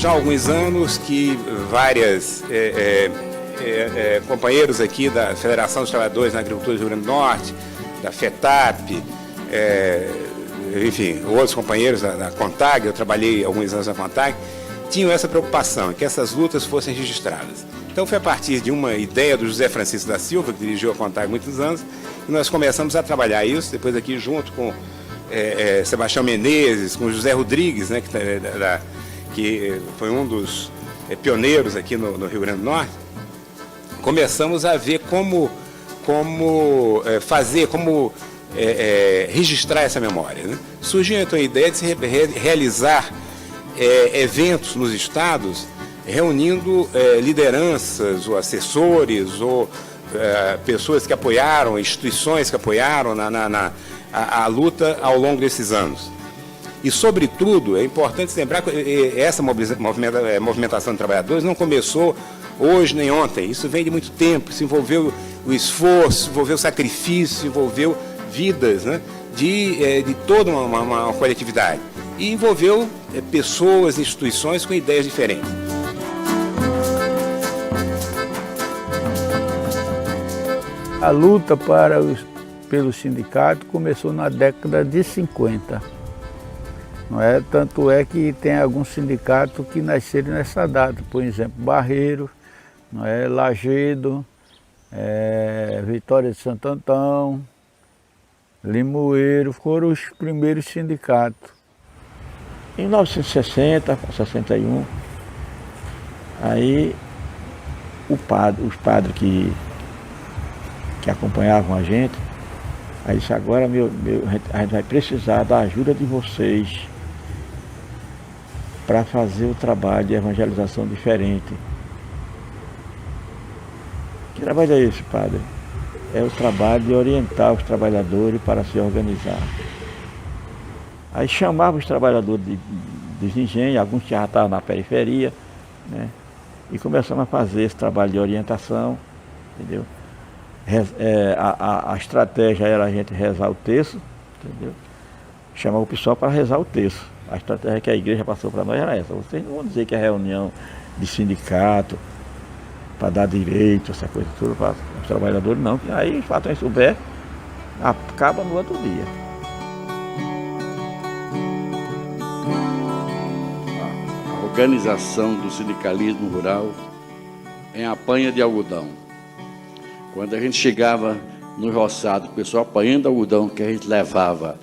Já há alguns anos que várias companheiros aqui da Federação dos Trabalhadores na Agricultura do Rio Grande do Norte, da FETAP, enfim, outros companheiros da CONTAG, eu trabalhei alguns anos na CONTAG, tinham essa preocupação, que essas lutas fossem registradas. Então foi a partir de uma ideia do José Francisco da Silva, que dirigiu a CONTAG há muitos anos, que nós começamos a trabalhar isso, depois aqui junto com Sebastião Menezes, com José Rodrigues, né, que foi um dos pioneiros aqui no Rio Grande do Norte. Começamos a ver como registrar essa memória, né? Surgiu então a ideia de se realizar eventos nos estados, reunindo lideranças ou assessores ou pessoas que apoiaram, instituições que apoiaram a luta ao longo desses anos. E, sobretudo, é importante lembrar que essa movimentação de trabalhadores não começou hoje nem ontem. Isso vem de muito tempo, isso envolveu o esforço, envolveu o sacrifício, envolveu vidas, né, de toda uma coletividade. E envolveu pessoas, instituições com ideias diferentes. A luta pelo sindicato começou na década de 50. Não é? Tanto é que tem alguns sindicatos que nasceram nessa data, por exemplo, Barreiro, não é? Lajedo, Vitória de Santo Antão, Limoeiro, foram os primeiros sindicatos. Em 1960, 61, aí os padres que acompanhavam a gente, aí disse, agora a gente vai precisar da ajuda de vocês para fazer o trabalho de evangelização diferente. Que trabalho é esse, padre? É o trabalho de orientar os trabalhadores para se organizar. Aí chamava os trabalhadores dos engenhos, alguns já estavam na periferia, né? E começamos a fazer esse trabalho de orientação, entendeu? A estratégia era a gente rezar o terço, entendeu? Chamar o pessoal para rezar o terço. A estratégia que a igreja passou para nós era essa. Vocês não vão dizer que é reunião de sindicato para dar direito, essa coisa toda para os trabalhadores, não. Aí, o fato é souber, acaba no outro dia. A organização do sindicalismo rural em apanha de algodão. Quando a gente chegava no roçado, o pessoal apanhando algodão, que a gente levava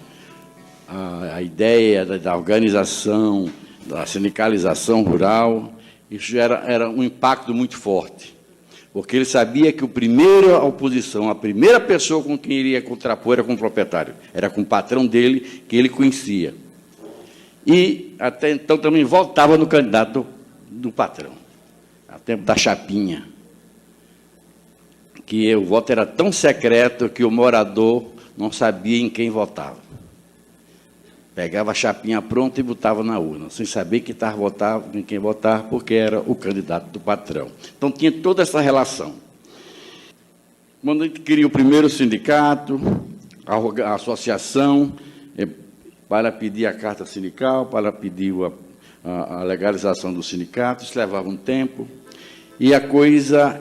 a ideia da organização, da sindicalização rural, isso era um impacto muito forte. Porque ele sabia que a primeira oposição, a primeira pessoa com quem iria contrapor era com o proprietário, era com o patrão dele, que ele conhecia. E até então também votava no candidato do patrão, a tempo da chapinha. Que o voto era tão secreto que o morador não sabia em quem votava. Pegava a chapinha pronta e botava na urna, sem saber que estava votando, em quem votar, porque era o candidato do patrão. Então tinha toda essa relação. Quando a gente queria o primeiro sindicato, a associação, para pedir a carta sindical, para pedir a legalização do sindicato, isso levava um tempo, e a coisa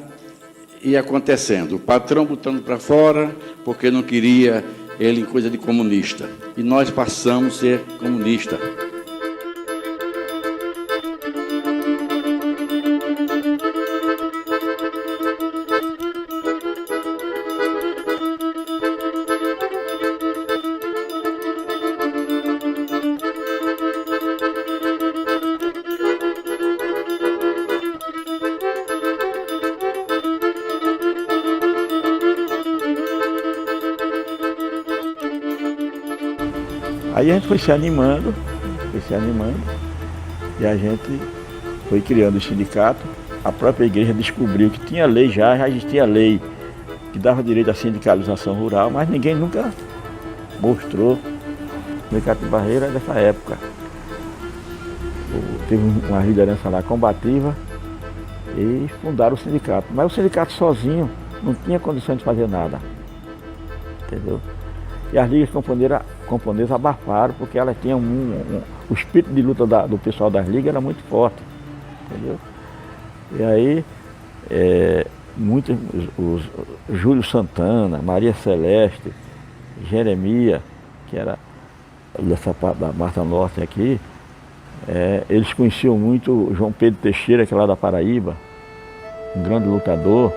ia acontecendo. O patrão botando para fora, porque não queria ele em coisa de comunista. E nós passamos a ser comunistas. Aí a gente foi se animando, e a gente foi criando o sindicato. A própria igreja descobriu que tinha lei já existia lei que dava direito à sindicalização rural, mas ninguém nunca mostrou o sindicato de Barreira dessa época. Teve uma liderança lá combativa e fundaram o sindicato. Mas o sindicato sozinho não tinha condições de fazer nada, entendeu? E as ligas camponesas abafaram, porque elas tinham o espírito de luta do pessoal das ligas era muito forte. entendeu? E aí, muitos, Júlio Santana, Maria Celeste, Jeremia, que era dessa parte da Marta Norte aqui, eles conheciam muito João Pedro Teixeira, que é lá da Paraíba, um grande lutador.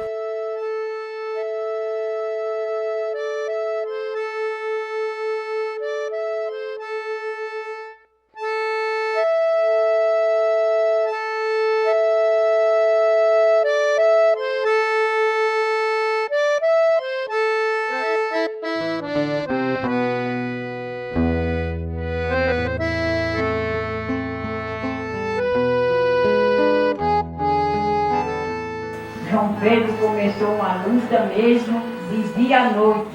João Pedro começou uma luta mesmo de dia à noite.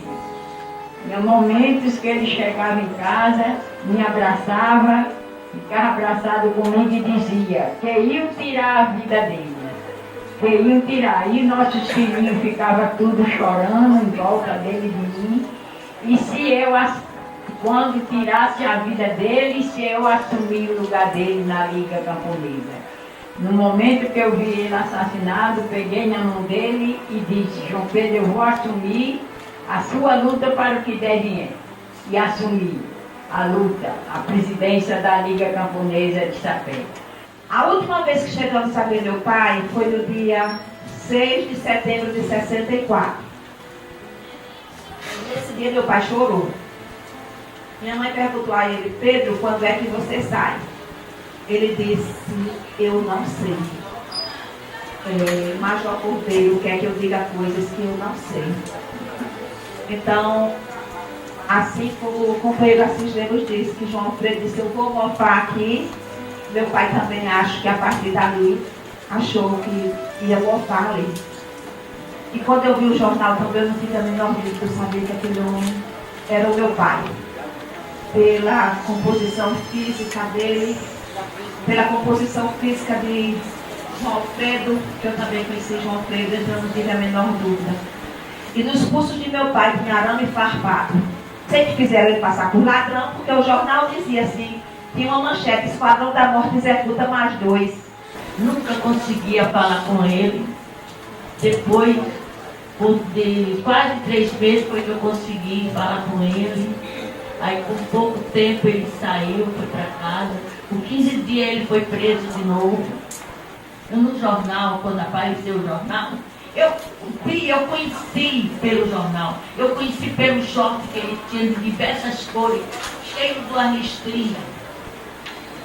Tinha momentos que ele chegava em casa, me abraçava, ficava abraçado comigo e dizia que iam tirar a vida dele. Que iam tirar. E nossos filhinhos ficavam tudo chorando em volta dele de mim. E se eu, quando tirasse a vida dele, se eu assumir o lugar dele na Liga Camponesa. No momento que eu vi ele assassinado, peguei na mão dele e disse: João Pedro, eu vou assumir a sua luta para o que der vier. E assumi a luta, a presidência da Liga Camponesa de Sapé. A última vez que chegamos a ver meu pai foi no dia 6 de setembro de 64. Nesse dia meu pai chorou. Minha mãe perguntou a ele: Pedro, quando é que você sai? Ele disse: eu não sei. Major Cordeiro quer que eu diga coisas que eu não sei. Então, assim como o companheiro Assis Lemos disse, que João Pedro disse: eu vou mofar aqui. Meu pai também acho que a partir dali achou que ia mofar ali. E quando eu vi o jornal também, eu não tive a menor dúvida, eu sabia que aquele homem era o meu pai. Pela composição física dele, pela composição física de João Alfredo, que eu também conheci João Alfredo, então eu não tive a menor dúvida. E nos cursos de meu pai tinha arame e farpado. Sempre fizeram ele passar por ladrão, porque o jornal dizia assim, tinha uma manchete: Esquadrão da Morte executa mais 2. Nunca conseguia falar com ele. Depois de quase 3 meses foi que eu consegui falar com ele. Aí com pouco tempo ele saiu, foi para casa. Com 15 dias ele foi preso de novo. No jornal, quando apareceu o jornal, eu conheci pelo jornal. Eu conheci pelo short que ele tinha de diversas cores, cheio de uma listrinha.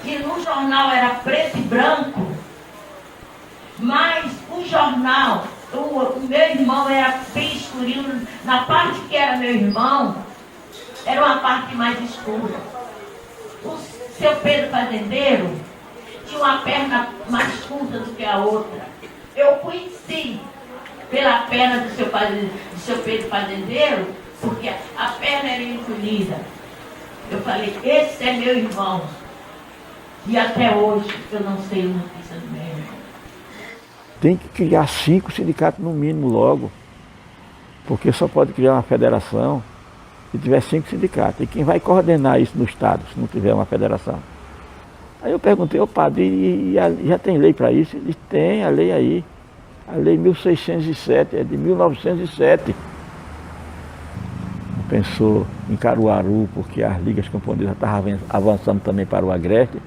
E no jornal era preto e branco, mas o jornal, o meu irmão era bem escurinho. Na parte que era meu irmão, era uma parte mais escura. O seu Pedro Fazendeiro tinha uma perna mais curta do que a outra. Eu conheci pela perna do seu Pedro Fazendeiro, porque a perna era encolhida. Eu falei: esse é meu irmão. E até hoje eu não sei notícia do meu irmão. Tem que criar 5 sindicatos no mínimo logo, porque só pode criar uma federação se tiver 5 sindicatos. E quem vai coordenar isso no Estado, se não tiver uma federação? Aí eu perguntei ao padre: e já tem lei para isso? Ele disse: tem a lei aí. A lei 1607, é de 1907. Pensou em Caruaru, porque as ligas camponesas estavam avançando também para o Agreste.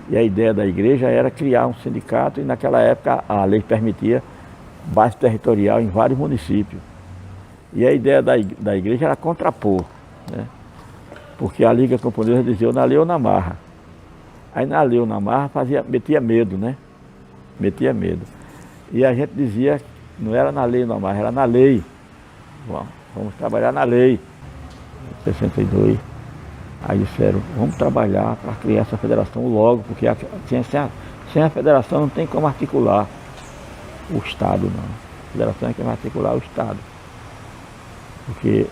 E a ideia da igreja era criar um sindicato, e naquela época a lei permitia base territorial em vários municípios. E a ideia da igreja era contrapor, né? Porque a Liga Camponesa dizia: ou na lei ou na marra. Aí na lei ou na marra metia medo, né? Metia medo. E a gente dizia: não era na lei ou na marra, era na lei. Vamos trabalhar na lei. Em 62. Aí disseram: vamos trabalhar para criar essa federação logo, porque sem a federação não tem como articular o Estado, não. A federação é que vai articular o Estado. Porque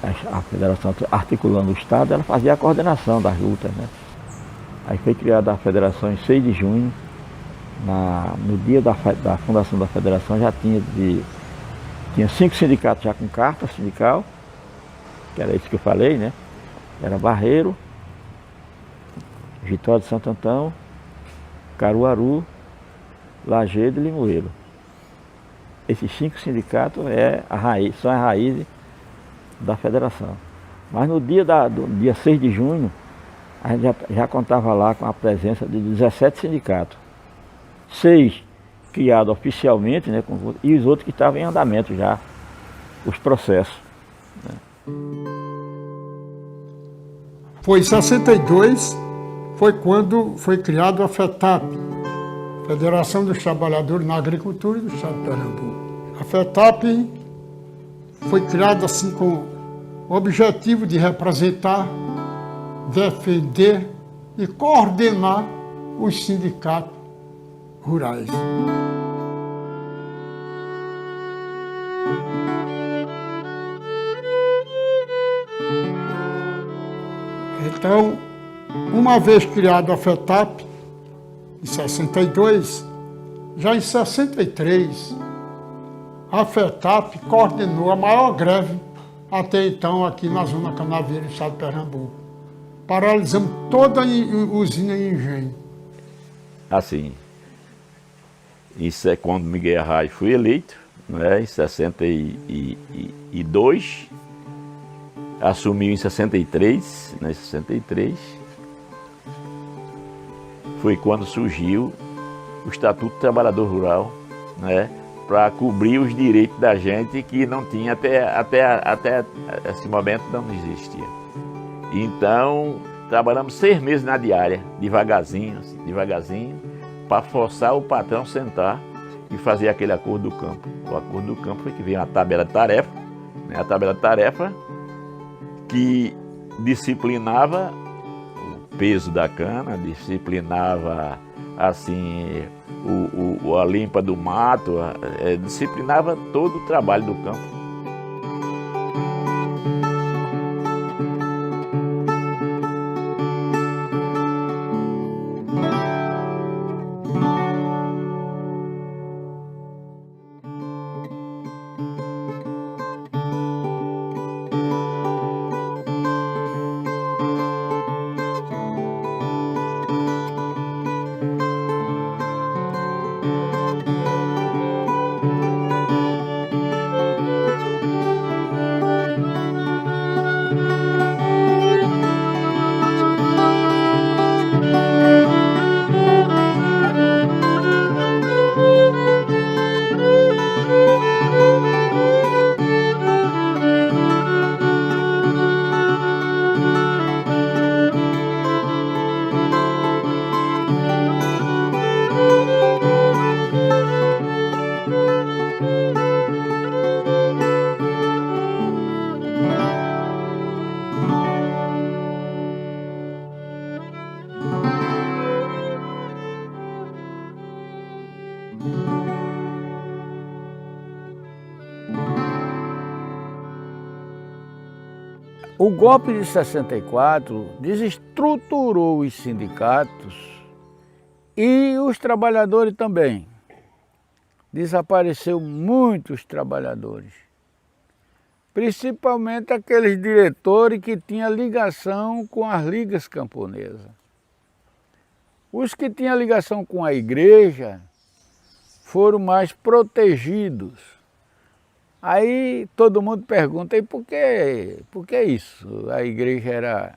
a federação articulando o Estado, ela fazia a coordenação das lutas, né? Aí foi criada a federação em 6 de junho. No dia da fundação da federação já tinha 5 sindicatos já com carta sindical, que era isso que eu falei, né? Era Barreiro, Vitória de Santo Antão, Caruaru, Lajedo e Limoeiro. Esses 5 sindicatos são a raiz da federação. Mas no dia, do dia 6 de junho, a gente já contava lá com a presença de 17 sindicatos. 6 criados oficialmente, né, e os outros que estavam em andamento já, os processos. Né. Foi em 62, foi quando foi criado a FETAP, Federação dos Trabalhadores na Agricultura do Estado de Pernambuco. A FETAP foi criada assim com o objetivo de representar, defender e coordenar os sindicatos rurais. Então, uma vez criada a FETAP, em 62, já em 63, a FETAP coordenou a maior greve até então aqui na Zona Canavieira do Estado de Pernambuco. Paralisamos toda a usina e engenho. Assim, isso é quando Miguel Arraes foi eleito, né, em 62, assumiu em 63, né, 63, foi quando surgiu o Estatuto do Trabalhador Rural, né, para cobrir os direitos da gente que não tinha até esse momento não existia. Então, trabalhamos 6 meses na diária, devagarzinho, para forçar o patrão sentar e fazer aquele acordo do campo. O acordo do campo foi que veio a tabela de tarefa, né, a tabela de tarefa que disciplinava o peso da cana, disciplinava assim a limpa do mato, disciplinava todo o trabalho do campo. O golpe de 64 desestruturou os sindicatos e os trabalhadores também. Desapareceu muitos trabalhadores, principalmente aqueles diretores que tinham ligação com as ligas camponesas. Os que tinham ligação com a igreja foram mais protegidos. Aí todo mundo pergunta, e por que isso? A igreja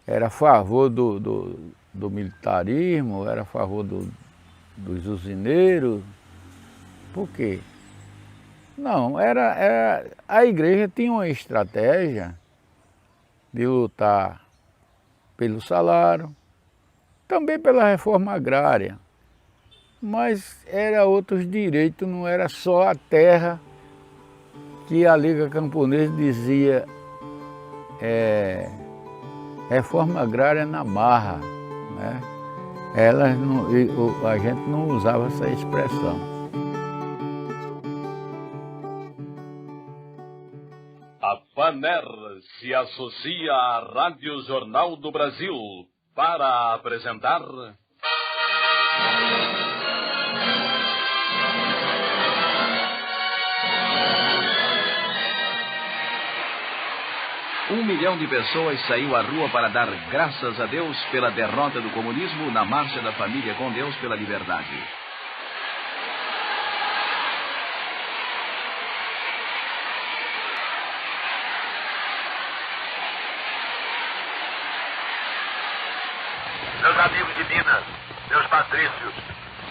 era a favor do militarismo, era a favor dos usineiros. Por quê? Não, a igreja tinha uma estratégia de lutar pelo salário, também pela reforma agrária, mas era outros direitos, não era só a terra que a Liga Camponesa dizia reforma agrária na marra, né? A gente não usava essa expressão. A FANER se associa à Rádio Jornal do Brasil para apresentar... Um milhão de pessoas saiu à rua para dar graças a Deus pela derrota do comunismo na Marcha da Família com Deus pela Liberdade. Meus amigos de Minas, meus patrícios,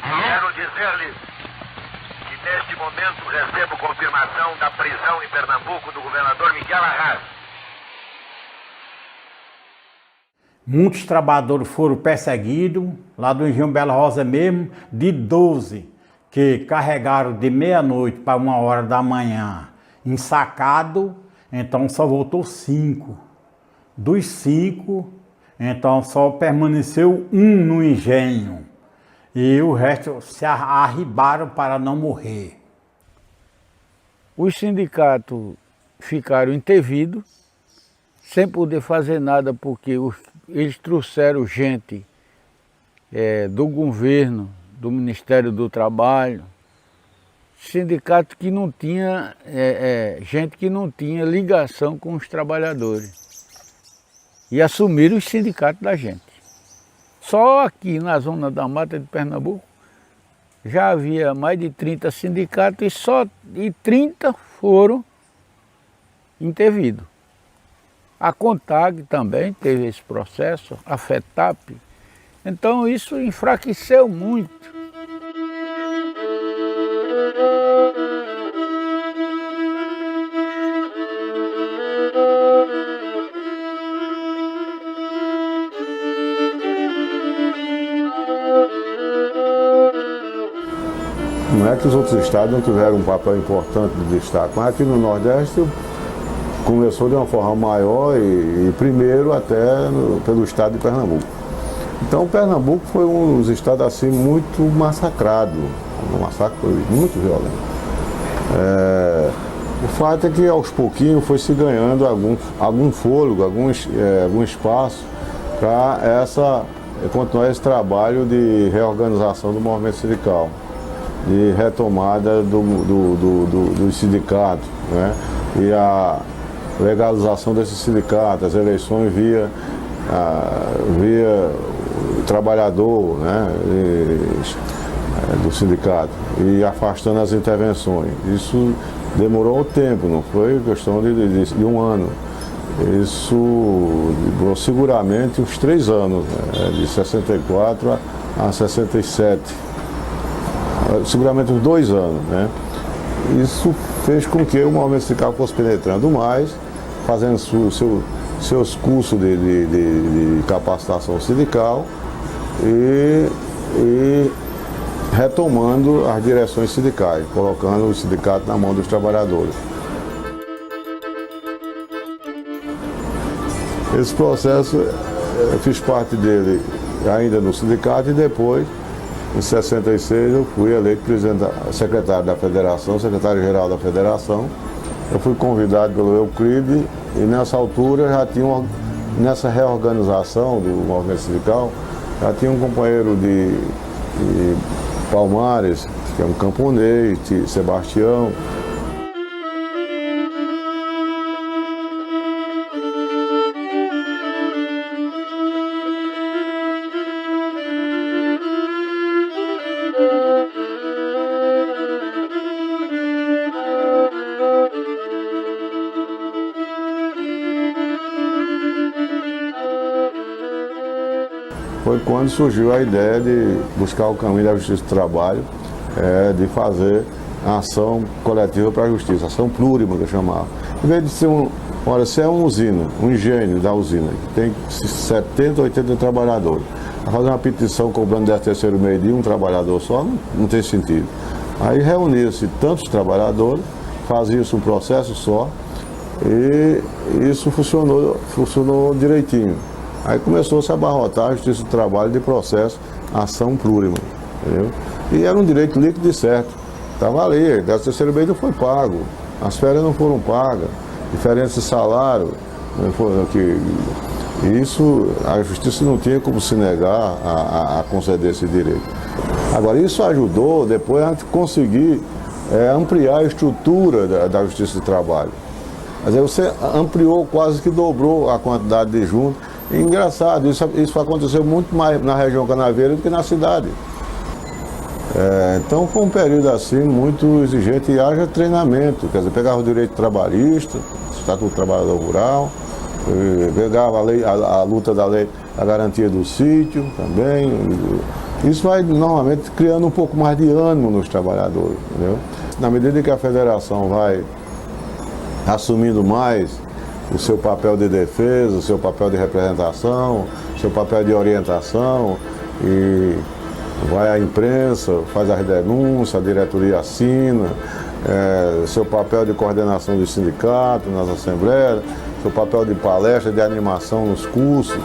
quero dizer-lhes que neste momento recebo confirmação da prisão em Pernambuco do governador Miguel Arraes. Muitos trabalhadores foram perseguidos, lá do Engenho Bela Rosa mesmo, de 12, que carregaram de meia-noite para 1h da manhã, ensacado, então só voltou 5. Dos 5, então só permaneceu 1 no engenho, e o resto se arribaram para não morrer. Os sindicatos ficaram intervidos, sem poder fazer nada, porque eles trouxeram gente do governo, do Ministério do Trabalho, sindicato que não tinha, gente que não tinha ligação com os trabalhadores. E assumiram os sindicatos da gente. Só aqui na zona da Mata de Pernambuco já havia mais de 30 sindicatos e só 30 foram intervidos. A CONTAG também teve esse processo, a FETAP. Então isso enfraqueceu muito. Não é que os outros estados não tiveram um papel importante de destaque, mas aqui no Nordeste começou de uma forma maior e primeiro até pelo estado de Pernambuco. Então Pernambuco foi um dos estados assim muito massacrado, um massacre foi muito violento. O fato é que aos pouquinhos foi se ganhando algum fôlego, algum espaço para continuar esse trabalho de reorganização do movimento sindical, de retomada dos sindicatos, né? E a legalização desses sindicatos, as eleições via trabalhador, né? Do sindicato, e afastando as intervenções. Isso demorou um tempo, não foi questão de um ano. Isso durou seguramente uns 3 anos, né? De 64 a 67. Seguramente uns 2 anos, né? Isso fez com que o movimento sindical fosse penetrando mais, fazendo seus cursos de capacitação sindical e retomando as direções sindicais, colocando o sindicato na mão dos trabalhadores. Esse processo, eu fiz parte dele ainda no sindicato e depois, em 66, eu fui eleito secretário da Federação, secretário-geral da Federação. Eu fui convidado pelo Euclide e nessa altura já tinha, nessa reorganização do movimento sindical, já tinha um companheiro de Palmares, que é um camponês, Sebastião. Foi quando surgiu a ideia de buscar o caminho da justiça do trabalho, de fazer a ação coletiva para a justiça, ação plurima que eu chamava. Em vez de ser olha, se é uma usina, um engenho da usina, que tem 70, 80 trabalhadores, a fazer uma petição cobrando 13º mês de um trabalhador só, não tem sentido. Aí reunia-se tantos trabalhadores, fazia-se um processo só, e isso funcionou direitinho. Aí começou-se a abarrotar a Justiça do Trabalho de processo, ação plurima, entendeu? E era um direito líquido e certo. Estava ali, o 13º mês não foi pago, as férias não foram pagas, diferença de salário, isso a Justiça não tinha como se negar a conceder esse direito. Agora, isso ajudou depois a gente conseguir ampliar a estrutura da Justiça do Trabalho. Mas aí você ampliou, quase que dobrou a quantidade de juntas. Engraçado, isso aconteceu muito mais na região canaveira do que na cidade. Então foi um período assim muito exigente e haja treinamento, quer dizer, pegava o direito trabalhista, Estatuto do Trabalhador Rural, Pegava a luta da lei, a garantia do sítio também. Isso vai normalmente criando um pouco mais de ânimo nos trabalhadores, entendeu? Na medida que a federação vai assumindo mais o seu papel de defesa, o seu papel de representação, o seu papel de orientação, e vai à imprensa, faz as denúncias, a diretoria assina, seu papel de coordenação dos sindicatos nas assembleias, seu papel de palestra, de animação nos cursos.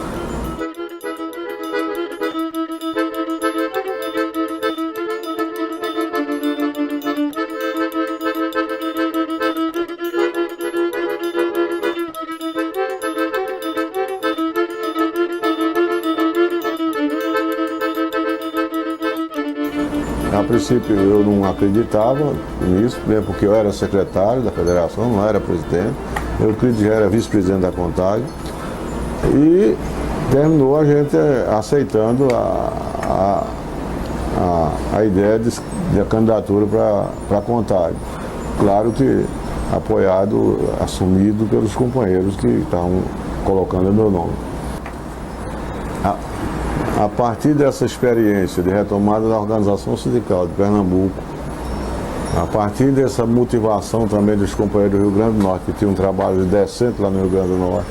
A princípio eu não acreditava nisso, porque eu era secretário da federação, não era presidente. Eu já era vice-presidente da Contag. E terminou a gente aceitando a ideia de candidatura para a Contag. Claro que apoiado, assumido pelos companheiros que estavam colocando o meu nome. A partir dessa experiência de retomada da organização sindical de Pernambuco, a partir dessa motivação também dos companheiros do Rio Grande do Norte, que tinham um trabalho decente lá no Rio Grande do Norte,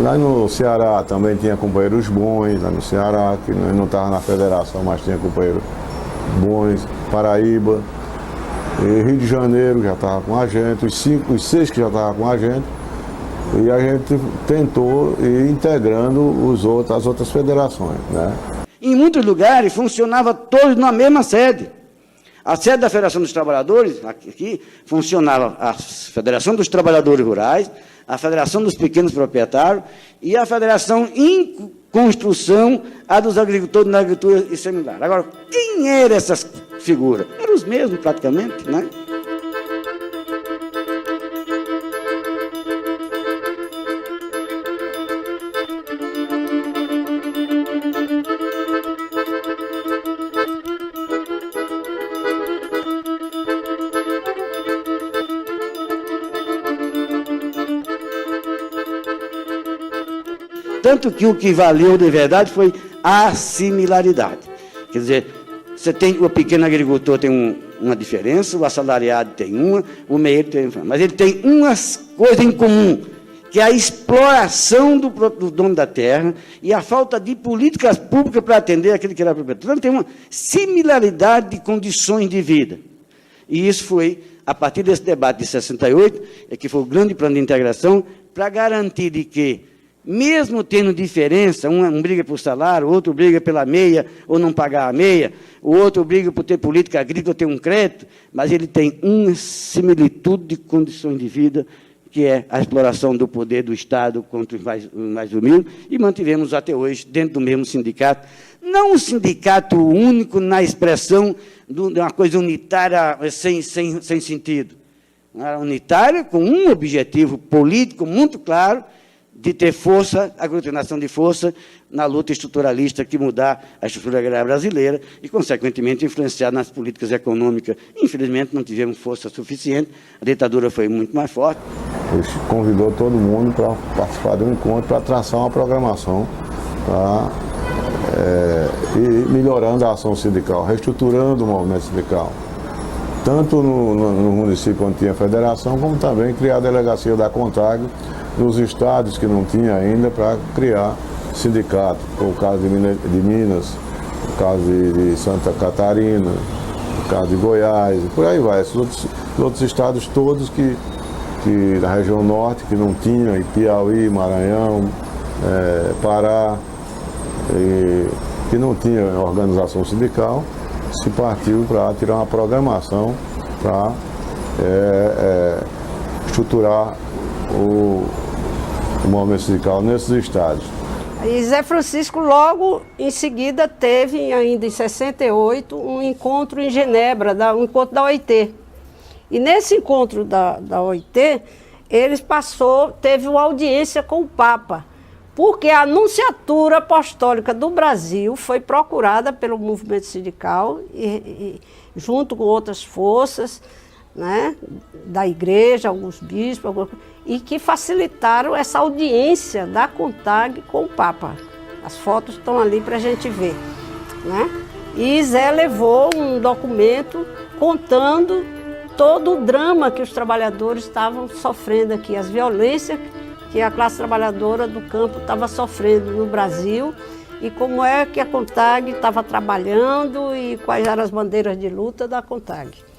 lá no Ceará também tinha companheiros bons, lá no Ceará, que não estava na federação, mas tinha companheiros bons, Paraíba, e Rio de Janeiro já estava com a gente, os 6 que já estavam com a gente. E a gente tentou ir integrando as outras federações, né? Em muitos lugares funcionava todos na mesma sede. A sede da Federação dos Trabalhadores, aqui, funcionava a Federação dos Trabalhadores Rurais, a Federação dos Pequenos Proprietários e a Federação em Construção, a dos Agricultores na Agricultura e Semilar. Agora, quem eram essas figuras? Eram os mesmos, praticamente, né? Tanto que o que valeu de verdade foi a similaridade. Quer dizer, você tem, o pequeno agricultor tem uma diferença, o assalariado tem uma, o meieiro tem uma, mas ele tem umas coisas em comum, que é a exploração do dono da terra e a falta de políticas públicas para atender aquele que era proprietário. Então, tem uma similaridade de condições de vida. E isso foi, a partir desse debate de 68, que foi o grande plano de integração, para garantir de que, mesmo tendo diferença, um briga por salário, o outro briga pela meia ou não pagar a meia, o outro briga por ter política agrícola, ter um crédito, mas ele tem uma similitude de condições de vida, que é a exploração do poder do Estado contra os mais humildes, e mantivemos até hoje, dentro do mesmo sindicato, não um sindicato único na expressão de uma coisa unitária sem sentido. Era unitária com um objetivo político muito claro, de ter força, aglutinação de força na luta estruturalista que mudar a estrutura agrária brasileira e, consequentemente, influenciar nas políticas econômicas. Infelizmente, não tivemos força suficiente, a ditadura foi muito mais forte. Ele convidou todo mundo para participar de um encontro, para traçar uma programação, e melhorando a ação sindical, reestruturando o movimento sindical. Tanto no município onde tinha federação, como também criar a delegacia da Contag, nos estados que não tinha ainda, para criar sindicato, como o caso de Minas, o caso de Santa Catarina, o caso de Goiás, e por aí vai. Esses outros estados todos que da região norte, que não tinha, e Piauí, Maranhão, Pará, que não tinha organização sindical, se partiu para tirar uma programação para estruturar o movimento sindical nesses estados. E Zé Francisco logo em seguida teve, ainda em 68, um encontro em Genebra, um encontro da OIT. E nesse encontro da OIT, teve uma audiência com o Papa, porque a Anunciatura Apostólica do Brasil foi procurada pelo movimento sindical, junto com outras forças, né, da igreja, alguns bispos, e que facilitaram essa audiência da CONTAG com o Papa. As fotos estão ali para a gente ver, né? E Zé levou um documento contando todo o drama que os trabalhadores estavam sofrendo aqui, as violências que a classe trabalhadora do campo estava sofrendo no Brasil e como é que a CONTAG estava trabalhando e quais eram as bandeiras de luta da CONTAG.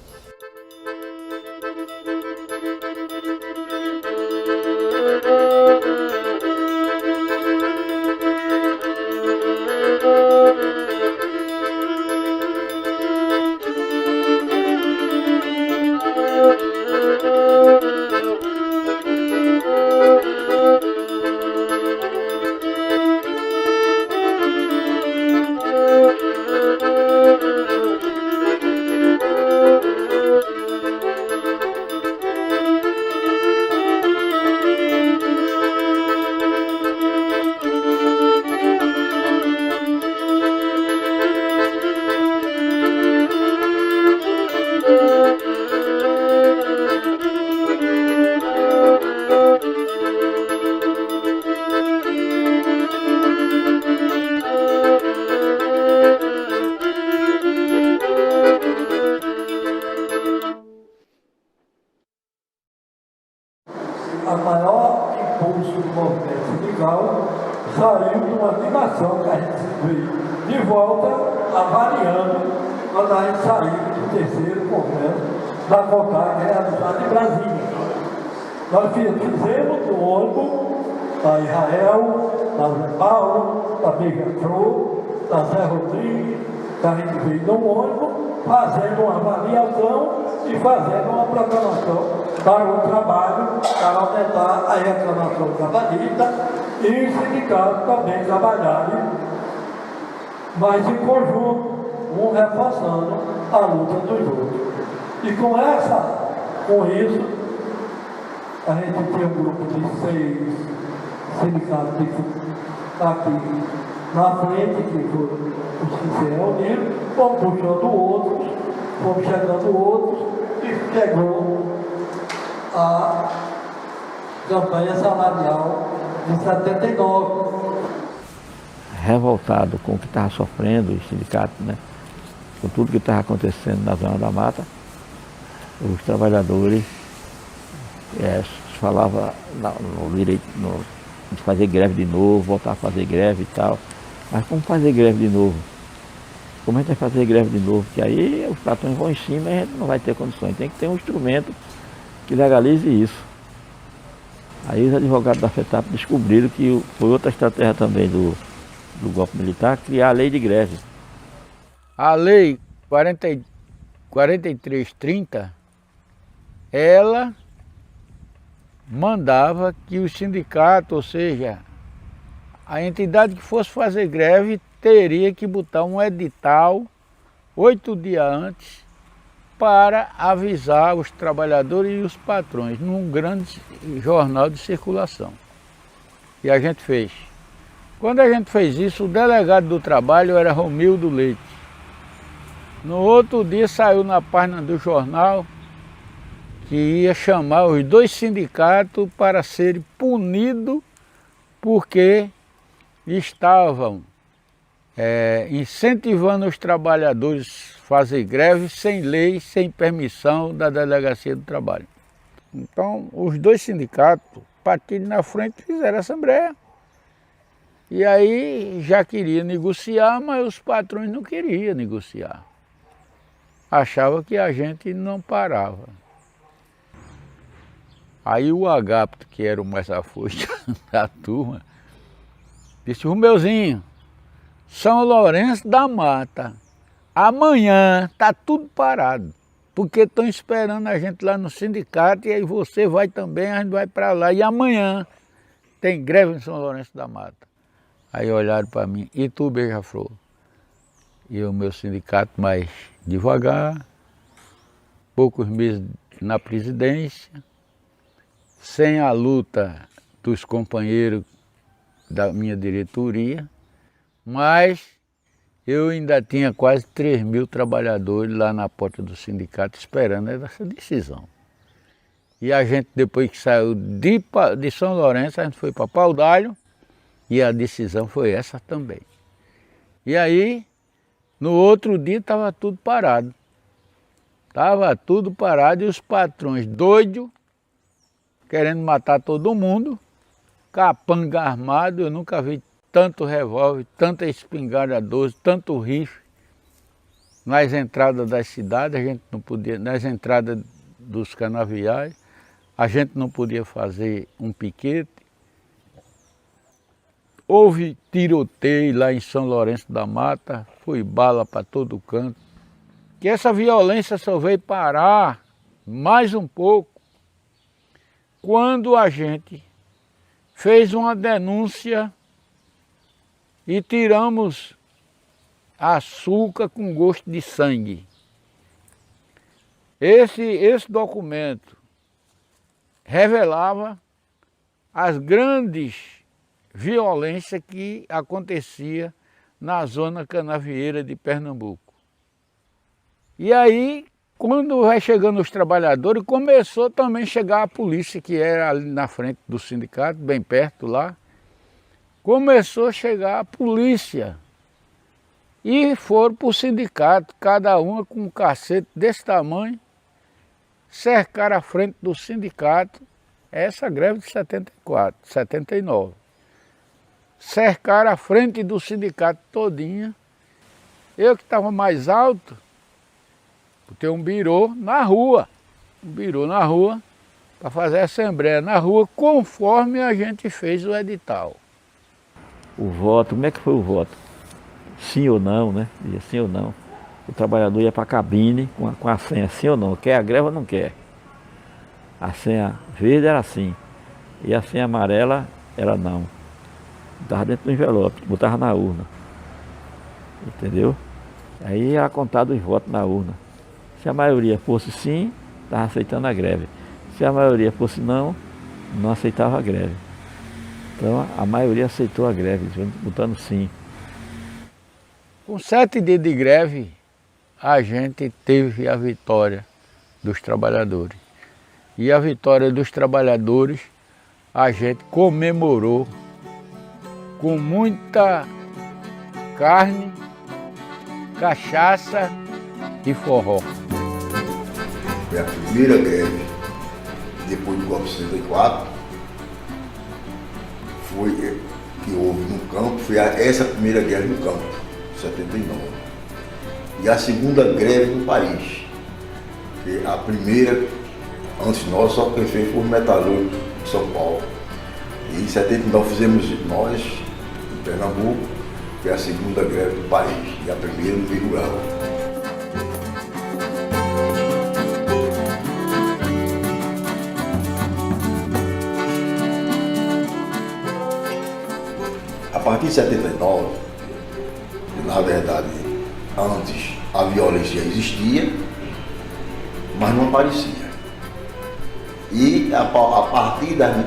A maior impulso do movimento sindical saiu de uma animação que a gente veio de volta avaliando quando a gente saiu do terceiro congresso da CONTAG realizado em Brasília. Nós fizemos no ônibus da Israel, da Zé Paulo, da Beija-Flor, da Zé Rodrigues, que a gente veio no ônibus fazendo uma avaliação e fazendo uma programação para o trabalho, para aumentar a reclamação trabalhista e os sindicatos também trabalharem, mas em conjunto, um reforçando a luta dos outros. E com isso, a gente tem um grupo de 6 sindicatos que aqui na frente, que foram os que se reuniram, fomos puxando outros, fomos chegando outros, e chegou a campanha salarial de 79. Revoltado com o que estava sofrendo os sindicatos, né? Com tudo que estava acontecendo na Zona da Mata, os trabalhadores falavam no direito de fazer greve de novo, voltar a fazer greve e tal. Mas como fazer greve de novo? Como a gente vai fazer greve de novo? Porque aí os patrões vão em cima e a gente não vai ter condições. Tem que ter um instrumento que legalize isso. Aí os advogados da FETAP descobriram que foi outra estratégia também do golpe militar, criar a lei de greve. A lei 4330, ela mandava que o sindicato, ou seja, a entidade que fosse fazer greve, teria que botar um edital 8 dias antes para avisar os trabalhadores e os patrões num grande jornal de circulação. E a gente fez. Quando a gente fez isso, o delegado do trabalho era Romildo Leite. No outro dia saiu na página do jornal que ia chamar os 2 sindicatos para serem punidos porque estavam incentivando os trabalhadores a fazer greve sem lei, sem permissão da Delegacia do Trabalho. Então, os 2 sindicatos, partindo na frente, fizeram a assembleia. E aí já queria negociar, mas os patrões não queriam negociar. Achavam que a gente não parava. Aí o Agapto, que era o mais afoito da turma, disse: Romeuzinho, São Lourenço da Mata, amanhã está tudo parado, porque estão esperando a gente lá no sindicato e aí você vai também, a gente vai para lá. E amanhã tem greve em São Lourenço da Mata. Aí olharam para mim: e tu, Beija-Flor? E o meu sindicato mais devagar, poucos meses na presidência, sem a luta dos companheiros da minha diretoria, mas eu ainda tinha quase 3.000 trabalhadores lá na porta do sindicato esperando essa decisão. E a gente, depois que saiu de São Lourenço, a gente foi para Pau d'Alho e a decisão foi essa também. E aí, no outro dia, estava tudo parado. Estava tudo parado e os patrões doidos, querendo matar todo mundo, capanga armado. Eu nunca vi tanto revólver, tanta espingarda 12, tanto rifle nas entradas das cidades. A gente não podia, nas entradas dos canaviais, a gente não podia fazer um piquete. Houve tiroteio lá em São Lourenço da Mata, foi bala para todo canto. Que essa violência só veio parar mais um pouco quando a gente fez uma denúncia e tiramos açúcar com gosto de sangue. Esse documento revelava as grandes violências que acontecia na zona canavieira de Pernambuco. E aí, quando vai chegando os trabalhadores, começou também a chegar a polícia, que era ali na frente do sindicato, bem perto lá. Começou a chegar a polícia e foram para o sindicato, cada uma com um cacete desse tamanho, cercaram a frente do sindicato, essa greve de 74, 79. Cercaram a frente do sindicato todinha. Eu que estava mais alto, botei um birô na rua, para fazer a assembleia na rua, conforme a gente fez o edital. O voto, como é que foi o voto? Sim ou não, né? Dizia sim ou não. O trabalhador ia para a cabine com a senha, sim ou não, quer a greve ou não quer. A senha verde era sim, e a senha amarela era não. Botava dentro do envelope, botava na urna. Entendeu? Aí era contado os votos na urna. Se a maioria fosse sim, estava aceitando a greve. Se a maioria fosse não, não aceitava a greve. Então a maioria aceitou a greve, botando sim. Com 7 dias de greve, a gente teve a vitória dos trabalhadores. E a vitória dos trabalhadores a gente comemorou com muita carne, cachaça e forró. Foi a primeira greve depois do golpe de 64, que houve no campo, foi essa primeira greve no campo, 79. E a segunda greve no país. Que a primeira, antes de nós, só quem fez foi o metalúrgico de São Paulo. E em 79 fizemos nós, em Pernambuco, que é a segunda greve do país, e a primeira no meio rural. A partir de 79, na verdade, antes a violência existia, mas não aparecia. E a partir das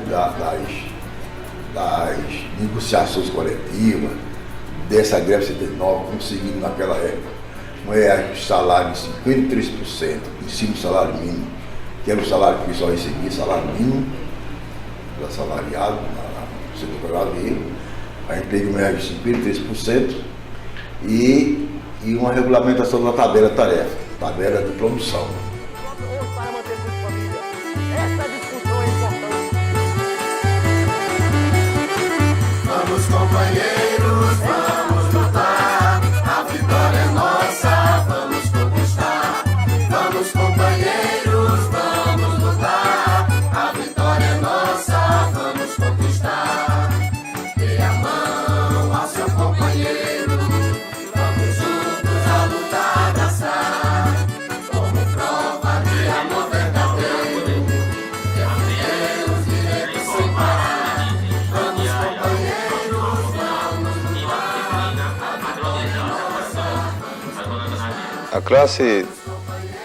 negociações coletivas, dessa greve 79, conseguimos naquela época um reajuste de salário de 53% em cima do salário mínimo, que era o salário que o pessoal recebia, salário mínimo, assalariado no setor brasileiro. A gente teve um reajuste de 53% e uma regulamentação da tabela de tarefa, tabela de promoção. Para manter sua família. Essa discussão é importante. Vamos, companheiros, vamos lutar. A vitória é nossa, vamos conquistar. Vamos, companheiros, vamos lutar. A vitória é nossa, vamos conquistar. Dê a mão ao seu companheiro. Vamos juntos a lutar, abraçar. Como prova de amor verdadeiro. Defender os direitos sem parar. Vamos, companheiros, vamos lutar. A vitória é nossa. A classe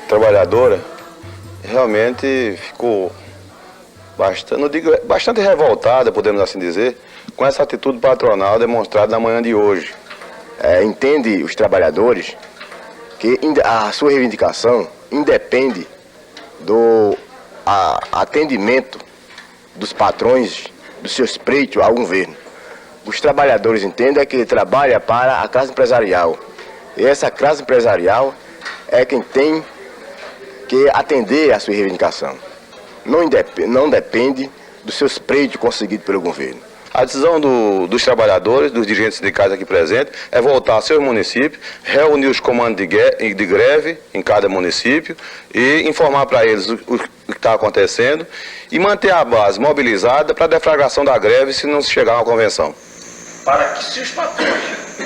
trabalhadora realmente ficou bastante, não digo, bastante revoltada, podemos assim dizer, com essa atitude patronal demonstrada na manhã de hoje. entende os trabalhadores que a sua reivindicação independe do atendimento dos patrões, dos seus pleitos ao governo. Os trabalhadores entendem que ele trabalha para a classe empresarial. E essa classe empresarial é quem tem que atender a sua reivindicação. Não depende dos seus pleitos conseguidos pelo governo. A decisão dos trabalhadores, dos dirigentes sindicais aqui presentes, é voltar a seus municípios, reunir os comandos de greve em cada município e informar para eles o que está acontecendo e manter a base mobilizada para a deflagração da greve se não se chegar a uma convenção. Para que, se os patrões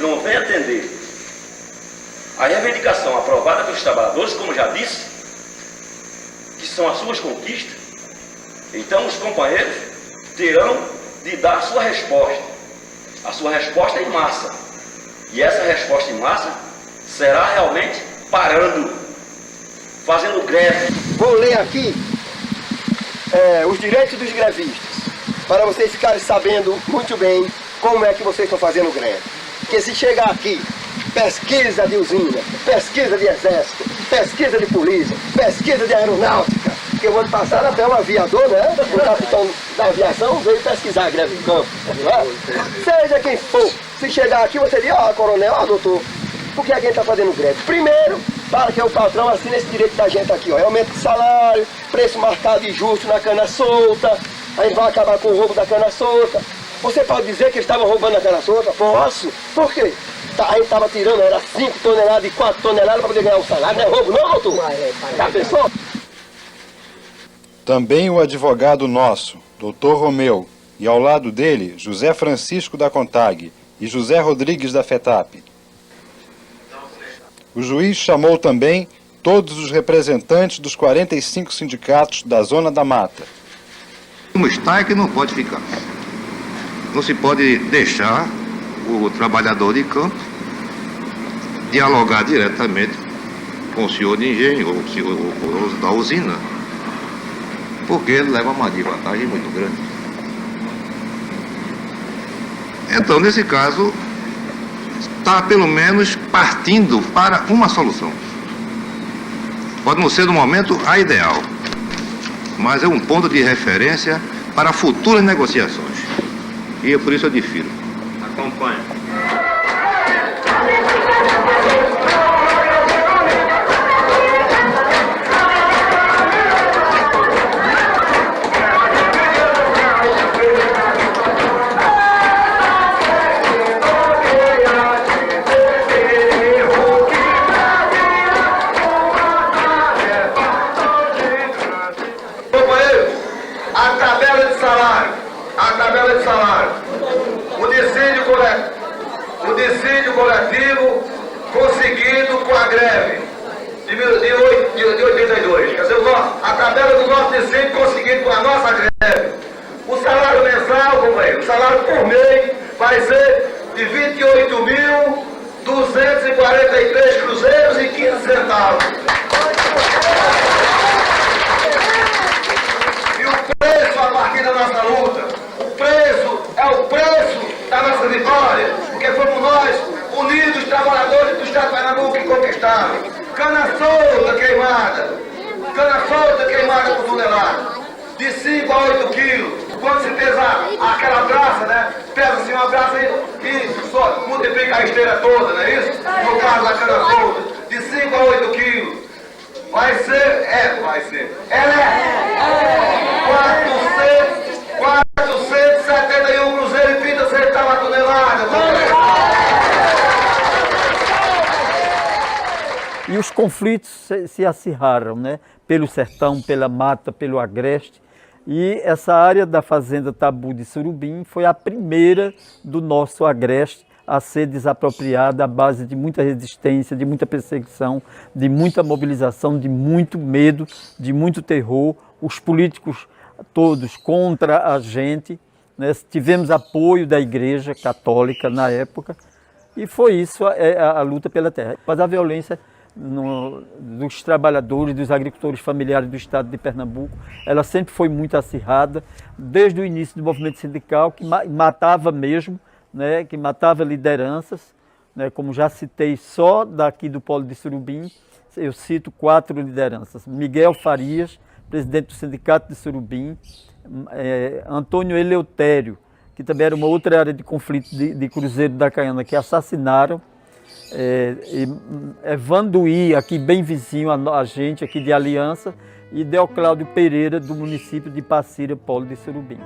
não venham atender a reivindicação aprovada pelos trabalhadores, como já disse, que são as suas conquistas, então os companheiros terão de dar a sua resposta em massa. E essa resposta em massa será realmente parando, fazendo greve. Vou ler aqui os direitos dos grevistas, para vocês ficarem sabendo muito bem como é que vocês estão fazendo greve. Porque se chegar aqui, pesquisa de usina, pesquisa de exército, pesquisa de polícia, pesquisa de aeronáutica, porque o ano passado até um aviador, né, o capitão da aviação veio pesquisar a greve do campo, seja quem for, se chegar aqui você diz, coronel, doutor, por que a gente está fazendo greve? Primeiro, para que o patrão assine esse direito da gente aqui, aumento de salário, preço marcado e justo na cana solta, aí vai acabar com o roubo da cana solta. Você pode dizer que eles estavam roubando a cana solta? Posso. Por quê? A gente estava tirando, era 5 toneladas e 4 toneladas para poder ganhar o salário. Não é roubo não, doutor? Já pensou? Também o advogado nosso, doutor Romeu, e ao lado dele, José Francisco da CONTAG e José Rodrigues da FETAP. O juiz chamou também todos os representantes dos 45 sindicatos da Zona da Mata. Como está é que não pode ficar. Não se pode deixar o trabalhador de campo dialogar diretamente com o senhor de engenho ou o senhor da usina, porque ele leva uma desvantagem muito grande. Então, nesse caso, está pelo menos partindo para uma solução. Pode não ser no momento a ideal, mas é um ponto de referência para futuras negociações. E por isso eu difiro. Acompanhe. O dissídio coletivo conseguido com a greve de 82. Quer dizer, a tabela do nosso dissídio conseguido com a nossa greve. O salário mensal, companheiro, o salário por mês vai ser de 28.243 cruzeiros e 15 centavos. E o preço a partir da nossa luta, o preço é o preço da nossa vitória, porque fomos nós, unidos, trabalhadores do Estado de Pernambuco, que conquistaram. Cana solta queimada por tonelada, de 5 a 8 quilos. Quando se pesa aquela braça, né? Pesa-se uma braça e só multiplica a esteira toda, não é isso? No caso da cana solta, de 5 a 8 quilos. Vai ser. Ela é 471 cruzeiros e 30 centavos a tonelada. E os conflitos se acirraram, né? Pelo sertão, pela mata, pelo agreste. E essa área da fazenda Tabu de Surubim foi a primeira do nosso agreste a ser desapropriada à base de muita resistência, de muita perseguição, de muita mobilização, de muito medo, de muito terror. Os políticos todos contra a gente, né? Tivemos apoio da Igreja Católica na época e foi isso a luta pela terra. Mas a violência dos trabalhadores, dos agricultores familiares do estado de Pernambuco, ela sempre foi muito acirrada, desde o início do movimento sindical, que matava mesmo, né, que matava lideranças, né, como já citei, só daqui do Polo de Surubim, eu cito 4 lideranças. Miguel Farias, presidente do Sindicato de Surubim, Antônio Eleutério, que também era uma outra área de conflito de Cruzeiro da Caiana, que assassinaram, Vanduí, aqui bem vizinho a gente, aqui de Aliança, e Deocláudio Pereira, do município de Passira, Polo de Surubim.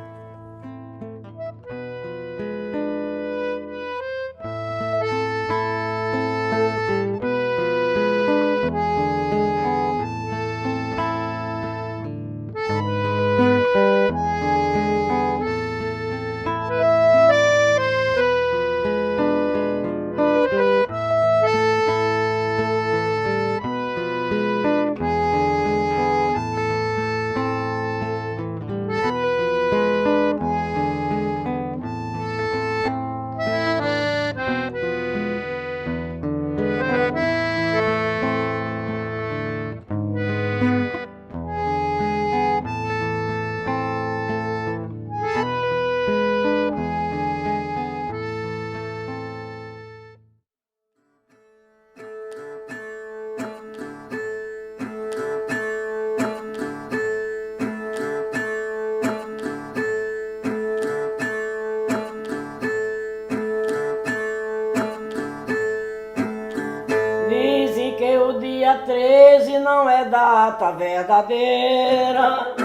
Dizem que o dia 13 não é data verdadeira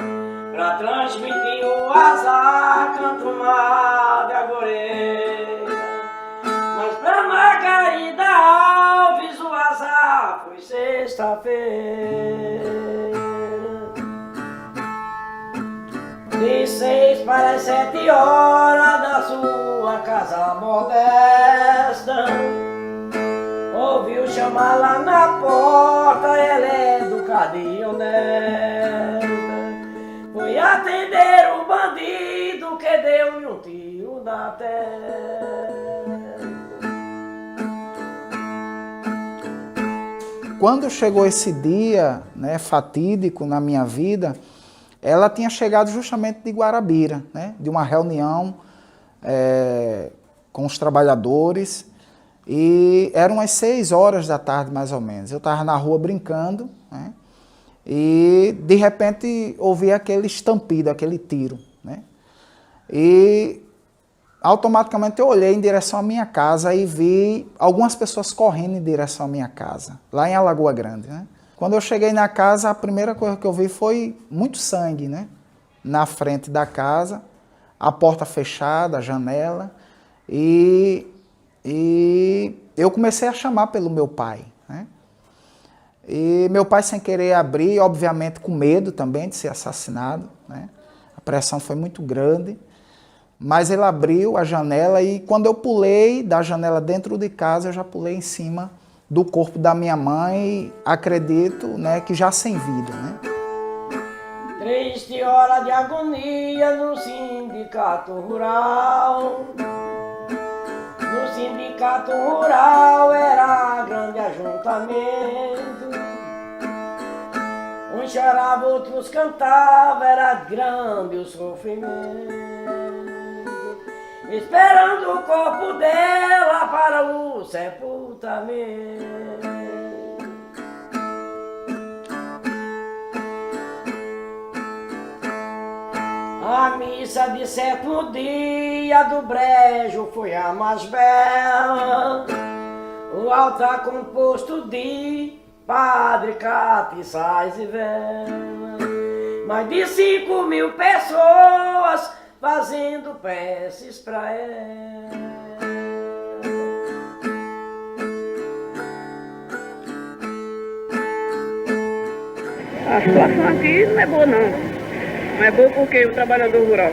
pra transmitir o azar, canto mar de agoreira. Mas pra Margarida Alves o azar foi sexta-feira. De 6 para as 7 horas da sua casa modesta, ouviu chamar lá na porta, ela é educada e honesta. Foi atender o bandido que deu-lhe um tiro na testa. Quando chegou esse dia, né, fatídico na minha vida, ela tinha chegado justamente de Guarabira, né, de uma reunião com os trabalhadores, e eram umas 6 horas da tarde, mais ou menos. Eu estava na rua brincando, né, e de repente ouvi aquele estampido, aquele tiro, né, e automaticamente eu olhei em direção à minha casa e vi algumas pessoas correndo em direção à minha casa, lá em Alagoa Grande, né. Quando eu cheguei na casa, a primeira coisa que eu vi foi muito sangue, né, na frente da casa, a porta fechada, a janela, e eu comecei a chamar pelo meu pai, né? E meu pai, sem querer abrir, obviamente com medo também de ser assassinado, né? A pressão foi muito grande, mas ele abriu a janela e quando eu pulei da janela dentro de casa, eu já pulei em cima do corpo da minha mãe, acredito, né, que já sem vida, né? Triste hora de agonia no sindicato rural. No sindicato rural era grande ajuntamento. Uns choravam, outros cantavam, era grande o sofrimento. Esperando o corpo dela para o sepultamento. A missa de 7º dia do brejo foi a mais bela. O altar composto de padre, catiçais e vela. Mais de 5.000 pessoas fazendo preces pra ela. A situação aqui não é boa não. Não é boa porque o trabalhador rural,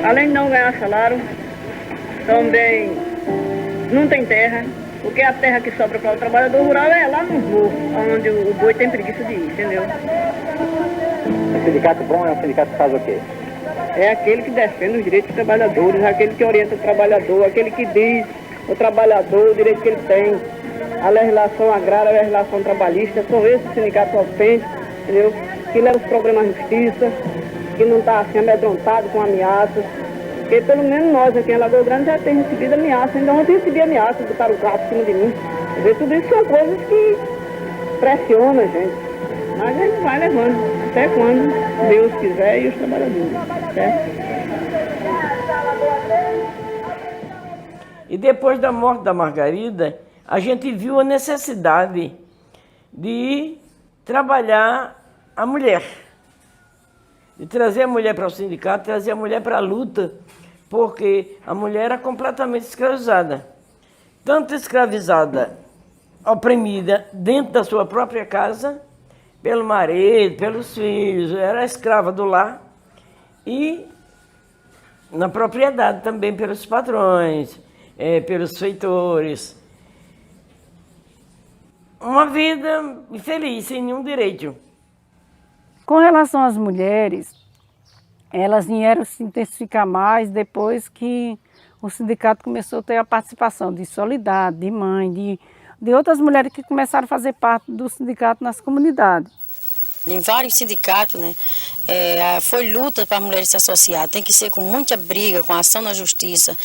além de não ganhar salário, também não tem terra, porque a terra que sobra para o trabalhador rural é lá no morro, onde o boi tem preguiça de ir, entendeu? O sindicato bom é um sindicato que faz o quê? É aquele que defende os direitos dos trabalhadores, aquele que orienta o trabalhador, aquele que diz o trabalhador o direito que ele tem, a legislação agrária, a legislação trabalhista, são esses sindicatos autênticos, entendeu? Que leva os problemas à justiça, que não está assim amedrontado com ameaças, Porque pelo menos nós aqui em Lagoa Grande já temos recebido ameaça. Ainda ontem recebi ameaça de botar o carro por cima de mim. Quer dizer, tudo isso são coisas que pressionam a gente. Mas a gente vai levando até quando Deus quiser e os trabalhadores, certo? E depois da morte da Margarida, a gente viu a necessidade de trabalhar a mulher. De trazer a mulher para o sindicato, trazer a mulher para a luta, porque a mulher era completamente escravizada. Tanto escravizada, oprimida dentro da sua própria casa, pelo marido, pelos filhos, era escrava do lar, e na propriedade também pelos patrões, pelos feitores. Uma vida infeliz, sem nenhum direito. Com relação às mulheres, elas vieram se intensificar mais depois que o sindicato começou a ter a participação de Solidade, de Mãe, de outras mulheres que começaram a fazer parte do sindicato nas comunidades. Em vários sindicatos, né, foi luta para as mulheres se associar, tem que ser com muita briga, com ação na justiça.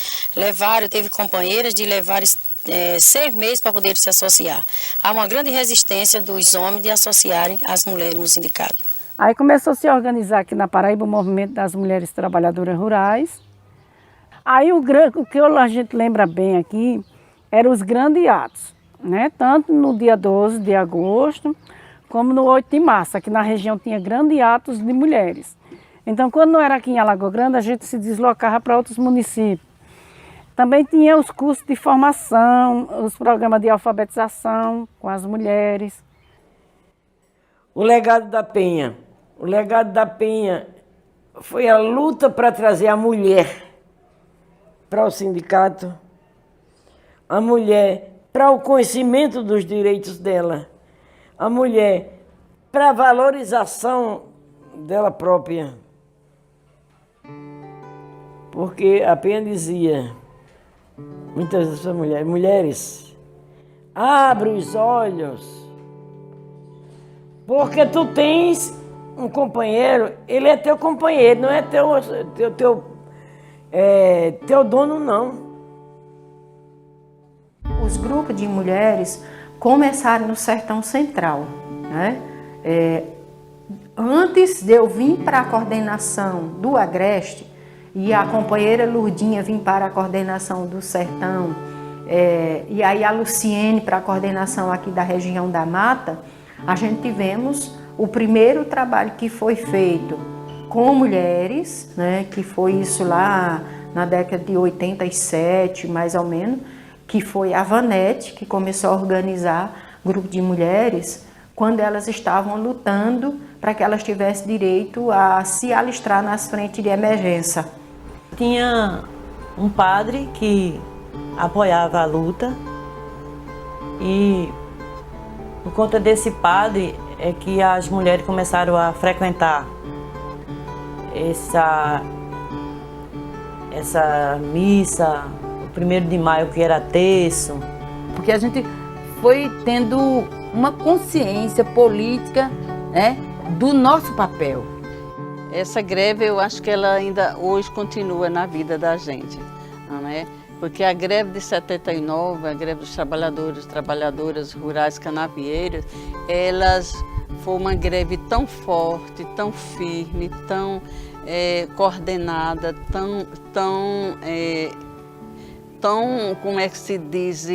Teve companheiras de levar 6 meses para poder se associar. Há uma grande resistência dos homens de associarem as mulheres no sindicato. Aí começou a se organizar aqui na Paraíba o movimento das mulheres trabalhadoras rurais. Aí o que a gente lembra bem aqui eram os grandes atos, né? Tanto no dia 12 de agosto, como no 8 de março. Aqui na região tinha grandes atos de mulheres. Então, quando não era aqui em Alagoa Grande, a gente se deslocava para outros municípios. Também tinha os cursos de formação, os programas de alfabetização com as mulheres. O legado da Penha. O legado da Penha foi a luta para trazer a mulher para o sindicato, a mulher para o conhecimento dos direitos dela, a mulher para a valorização dela própria. Porque a Penha dizia, muitas dessas mulheres, abre os olhos, porque tu tens um companheiro, ele é teu companheiro, não é teu dono, não. Os grupos de mulheres começaram no Sertão Central, né? Antes de eu vir para a coordenação do Agreste e a companheira Lurdinha vir para a coordenação do Sertão, e aí a Luciene para a coordenação aqui da região da Mata, a gente tivemos o primeiro trabalho que foi feito com mulheres, né, que foi isso lá na década de 87, mais ou menos, que foi a Vanete, que começou a organizar grupo de mulheres, quando elas estavam lutando para que elas tivessem direito a se alistar nas frentes de emergência. Tinha um padre que apoiava a luta e por conta desse padre é que as mulheres começaram a frequentar essa missa, o 1º de maio, que era terço. Porque a gente foi tendo uma consciência política, né, do nosso papel. Essa greve, eu acho que ela ainda hoje continua na vida da gente, né? Porque a greve de 79, a greve dos trabalhadores, trabalhadoras rurais canavieiras, elas foi uma greve tão forte, tão firme, tão coordenada, tão, como é que se diz,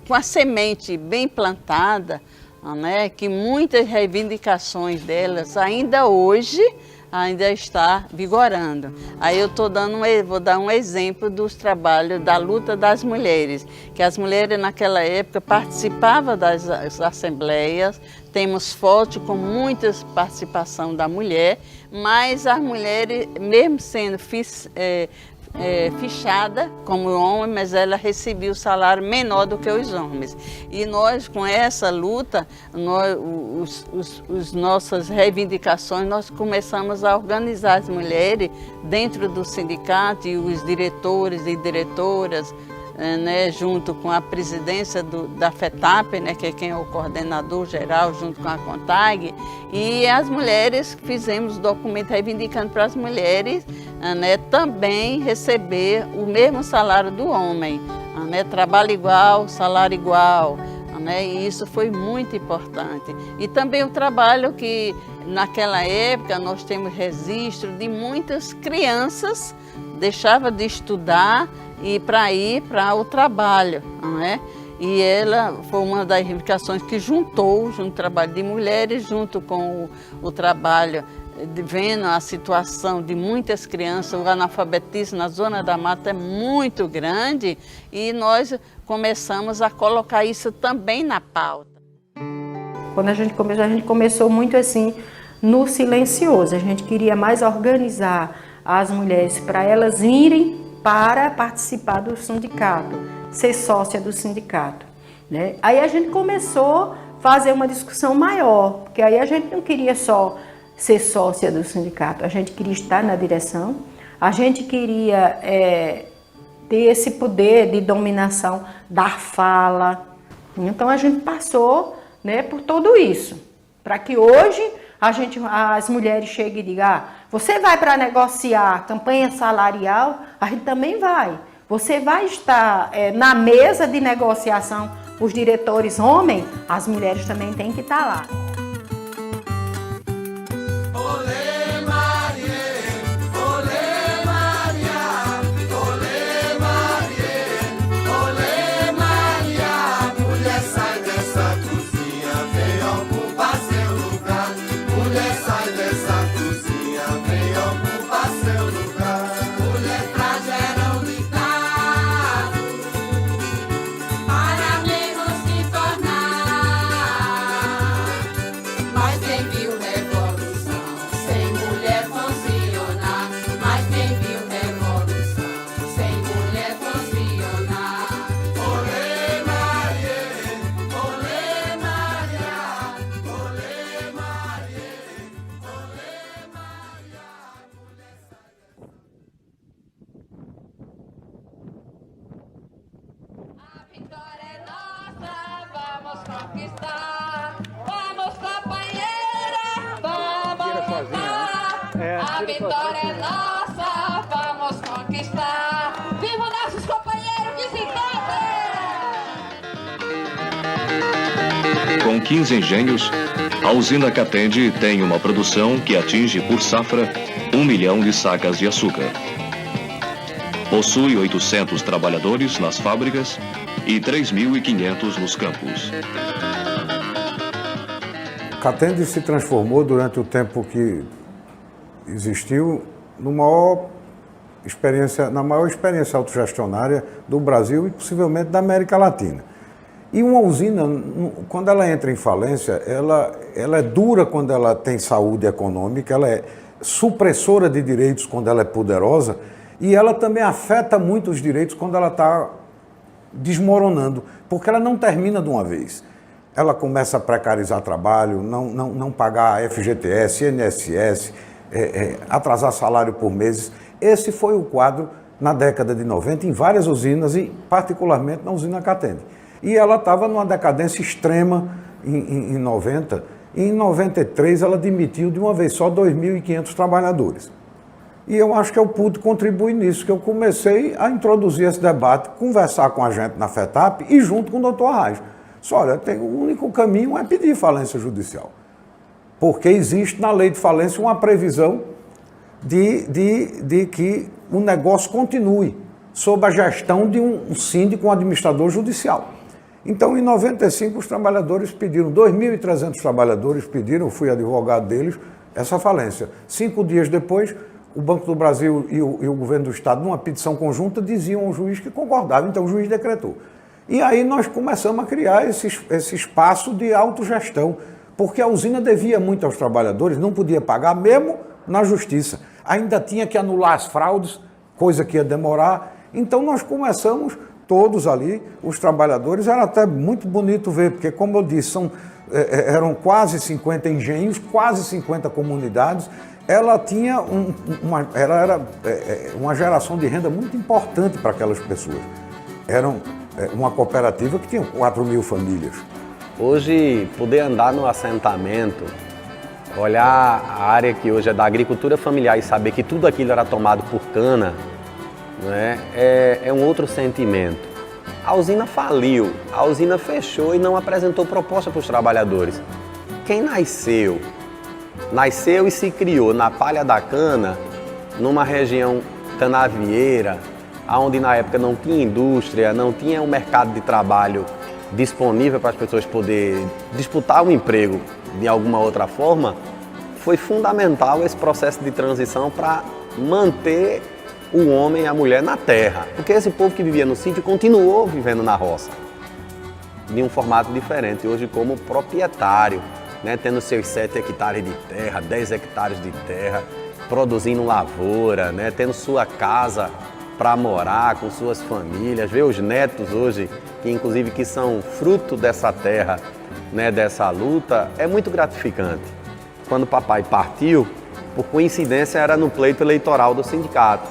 com a semente bem plantada, né, que muitas reivindicações delas ainda hoje está vigorando. Aí eu vou dar um exemplo dos trabalhos da luta das mulheres, que as mulheres naquela época participavam das assembleias, temos fotos com muita participação da mulher, mas as mulheres, mesmo sendo fichada como homem, mas ela recebia o salário menor do que os homens. E nós, com essa luta, as nossas reivindicações, nós começamos a organizar as mulheres dentro do sindicato, e os diretores e diretoras né, junto com a presidência da FETAP, né, que é quem é o coordenador geral, junto com a CONTAG, e as mulheres fizemos documento reivindicando para as mulheres, né, também receber o mesmo salário do homem, né, trabalho igual, salário igual, né, e isso foi muito importante. E também o trabalho que naquela época nós temos registro de muitas crianças deixavam de estudar e para ir para o trabalho, não é? E ela foi uma das reivindicações que juntou o trabalho de mulheres junto com o trabalho, vendo a situação de muitas crianças, o analfabetismo na Zona da Mata é muito grande e nós começamos a colocar isso também na pauta. Quando a gente começou muito assim, no silencioso. A gente queria mais organizar as mulheres para elas irem para participar do sindicato, ser sócia do sindicato, né? Aí a gente começou a fazer uma discussão maior, porque aí a gente não queria só ser sócia do sindicato, a gente queria estar na direção, a gente queria ter esse poder de dominação da fala. Então a gente passou, né, por tudo isso, para que hoje as mulheres cheguem e digam, você vai para negociar campanha salarial, a gente também vai. Você vai estar na mesa de negociação, os diretores homens, as mulheres também têm que estar lá. A vitória é nossa, vamos conquistar. Viva nossos companheiros de sindicato! Com 15 engenhos, a usina Catende tem uma produção que atinge por safra 1 milhão de sacas de açúcar. Possui 800 trabalhadores nas fábricas e 3.500 nos campos. Catende se transformou durante o tempo que existiu na maior experiência autogestionária do Brasil e possivelmente da América Latina. E uma usina, quando ela entra em falência, ela é dura quando ela tem saúde econômica, ela é supressora de direitos quando ela é poderosa e ela também afeta muito os direitos quando ela está desmoronando, porque ela não termina de uma vez. Ela começa a precarizar trabalho, não pagar FGTS, INSS, atrasar salário por meses. Esse foi o quadro na década de 90 em várias usinas e particularmente na usina Catende. E ela estava numa decadência extrema em 90 e em 93 ela demitiu de uma vez só 2.500 trabalhadores. E eu acho que eu pude contribuir nisso, que eu comecei a introduzir esse debate, conversar com a gente na FETAP e junto com o doutor Arraes. Só, olha, o único caminho é pedir falência judicial. Porque existe na lei de falência uma previsão de que o negócio continue sob a gestão de um síndico, um administrador judicial. Então, em 95, os trabalhadores pediram, 2.300 trabalhadores pediram, eu fui advogado deles, essa falência. 5 dias depois, o Banco do Brasil e o governo do Estado, numa petição conjunta, diziam ao juiz que concordava, então o juiz decretou. E aí nós começamos a criar esse espaço de autogestão, porque a usina devia muito aos trabalhadores, não podia pagar mesmo na justiça. Ainda tinha que anular as fraudes, coisa que ia demorar. Então nós começamos todos ali, os trabalhadores, era até muito bonito ver, porque como eu disse, eram quase 50 engenhos, quase 50 comunidades. Ela tinha uma geração de renda muito importante para aquelas pessoas. Era uma cooperativa que tinha 4.000 famílias. Hoje, poder andar no assentamento, olhar a área que hoje é da agricultura familiar e saber que tudo aquilo era tomado por cana, né, é um outro sentimento. A usina faliu, a usina fechou e não apresentou proposta para os trabalhadores. Quem nasceu e se criou na palha da cana, numa região canavieira, onde na época não tinha indústria, não tinha um mercado de trabalho disponível para as pessoas poderem disputar um emprego de alguma outra forma, foi fundamental esse processo de transição para manter o homem e a mulher na terra. Porque esse povo que vivia no sítio continuou vivendo na roça, de um formato diferente, hoje como proprietário, né, tendo seus 7 hectares de terra, 10 hectares de terra, produzindo lavoura, né, tendo sua casa para morar com suas famílias, ver os netos hoje, que inclusive que são fruto dessa terra, né, dessa luta, é muito gratificante. Quando o papai partiu, por coincidência era no pleito eleitoral do sindicato.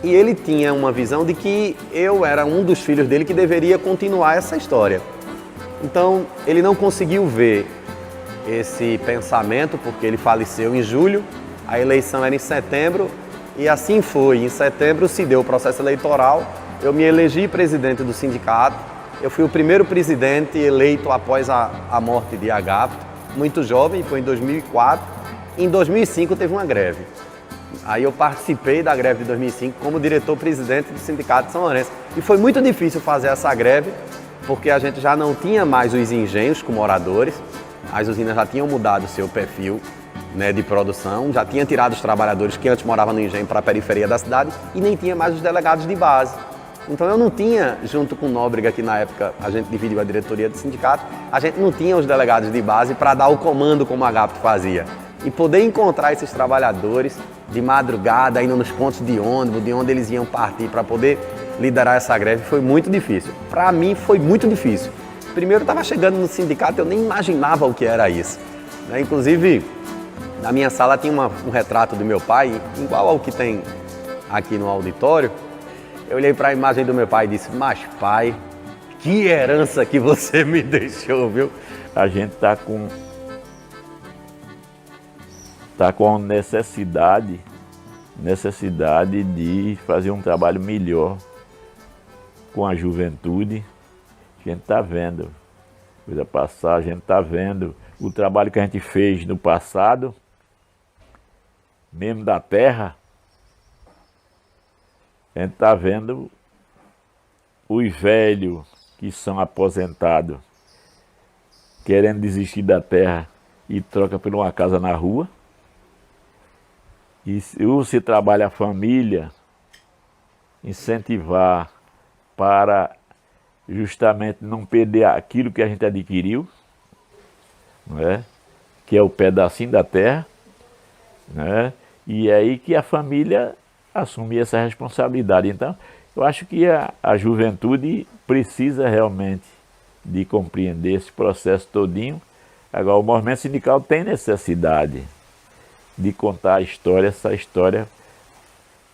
E ele tinha uma visão de que eu era um dos filhos dele que deveria continuar essa história. Então, ele não conseguiu ver esse pensamento, porque ele faleceu em julho, a eleição era em setembro, e assim foi. Em setembro se deu o processo eleitoral, eu me elegi presidente do sindicato, eu fui o primeiro presidente eleito após a morte de Agapto, muito jovem, foi em 2004. Em 2005 teve uma greve. Aí eu participei da greve de 2005 como diretor-presidente do Sindicato de São Lourenço. E foi muito difícil fazer essa greve, porque a gente já não tinha mais os engenhos com moradores, as usinas já tinham mudado o seu perfil, né, de produção, já tinha tirado os trabalhadores que antes moravam no engenho para a periferia da cidade e nem tinha mais os delegados de base. Então eu não tinha, junto com o Nóbrega, que na época a gente dividiu a diretoria do sindicato, a gente não tinha os delegados de base para dar o comando como a Agapto fazia. E poder encontrar esses trabalhadores de madrugada, indo nos pontos de ônibus, de onde eles iam partir para poder liderar essa greve, foi muito difícil. Para mim foi muito difícil. Primeiro eu estava chegando no sindicato, eu nem imaginava o que era isso. Né? Inclusive, na minha sala tinha um retrato do meu pai, igual ao que tem aqui no auditório. Eu olhei para a imagem do meu pai e disse: mas pai, que herança que você me deixou, viu? A gente está com necessidade de fazer um trabalho melhor com a juventude. A gente está vendo, coisa passar, a gente está vendo o trabalho que a gente fez no passado, mesmo da terra. A gente está vendo os velhos que são aposentados querendo desistir da terra e troca por uma casa na rua. E se trabalha a família, incentivar para justamente não perder aquilo que a gente adquiriu, não é? Que é o pedacinho da terra, né? E é aí que a família assumir essa responsabilidade. Então, eu acho que a juventude precisa realmente de compreender esse processo todinho. Agora, o movimento sindical tem necessidade de contar a história,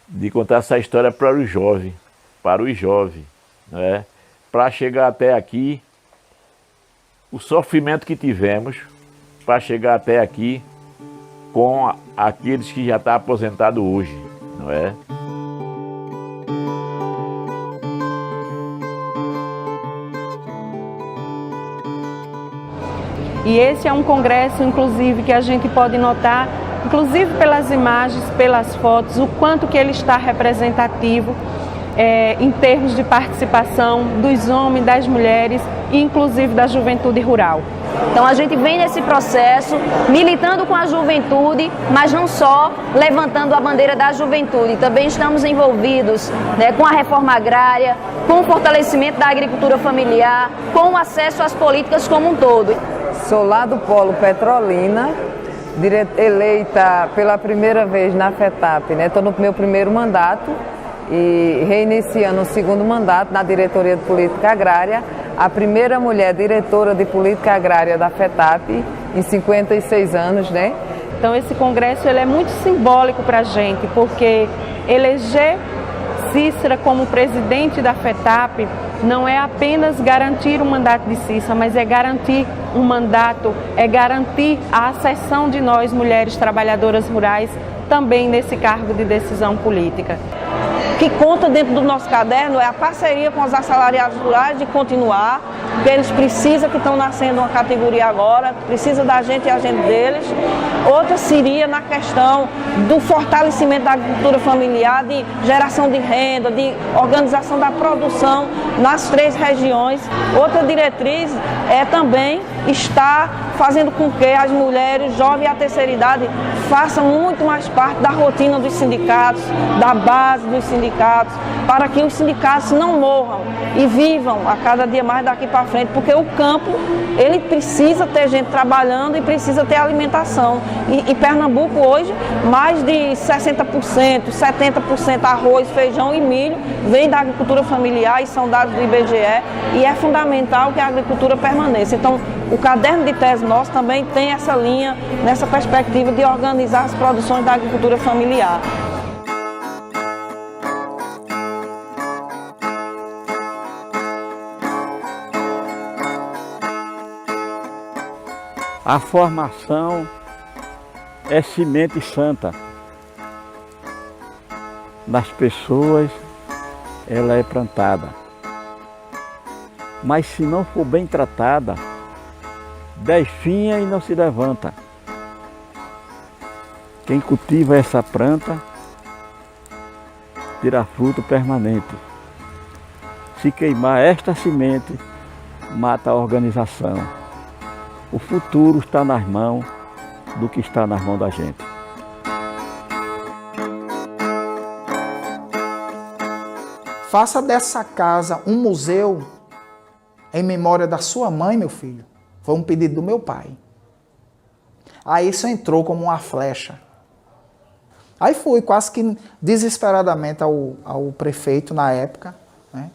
de contar essa história para os jovens, né? Para chegar até aqui, o sofrimento que tivemos, para chegar até aqui com aqueles que já estão aposentados hoje, não é? E esse é um congresso, inclusive, que a gente pode notar, inclusive pelas imagens, pelas fotos, o quanto que ele está representativo em termos de participação dos homens, das mulheres e inclusive da juventude rural. Então a gente vem nesse processo militando com a juventude, mas não só levantando a bandeira da juventude, também estamos envolvidos, né, com a reforma agrária, com o fortalecimento da agricultura familiar, com o acesso às políticas como um todo. Sou lá do Polo Petrolina, eleita pela primeira vez na FETAP, né? Estou no meu primeiro mandato e reiniciando o segundo mandato na diretoria de política agrária, a primeira mulher diretora de política agrária da FETAP em 56 anos, né? Então esse congresso ele é muito simbólico para a gente, porque eleger Cícera, como presidente da FETAP, não é apenas garantir o mandato de Cícera, mas é garantir um mandato, é garantir a ascensão de nós, mulheres trabalhadoras rurais, também nesse cargo de decisão política. O que conta dentro do nosso caderno é a parceria com os assalariados rurais de continuar, porque eles precisam, que estão nascendo uma categoria agora, precisa da gente e a gente deles. Outra seria na questão do fortalecimento da agricultura familiar, de geração de renda, de organização da produção nas 3 regiões. Outra diretriz é também estar fazendo com que as mulheres, jovens e a terceira idade façam muito mais parte da rotina dos sindicatos, da base dos sindicatos, para que os sindicatos não morram e vivam a cada dia mais daqui para frente, porque o campo, ele precisa ter gente trabalhando e precisa ter alimentação. E Pernambuco hoje, mais de 60%, 70% arroz, feijão e milho vem da agricultura familiar, e são dados do IBGE, e é fundamental que a agricultura permaneça. Então, o caderno de tese nosso também tem essa linha, nessa perspectiva de organizar as produções da agricultura familiar. A formação é semente santa. Nas pessoas, ela é plantada. Mas se não for bem tratada, definha e não se levanta. Quem cultiva essa planta, tira fruto permanente. Se queimar esta semente, mata a organização. O futuro está nas mãos do que está nas mãos da gente. Faça dessa casa um museu em memória da sua mãe, meu filho. Foi um pedido do meu pai. Aí isso entrou como uma flecha. Aí fui quase que desesperadamente ao prefeito na época, né?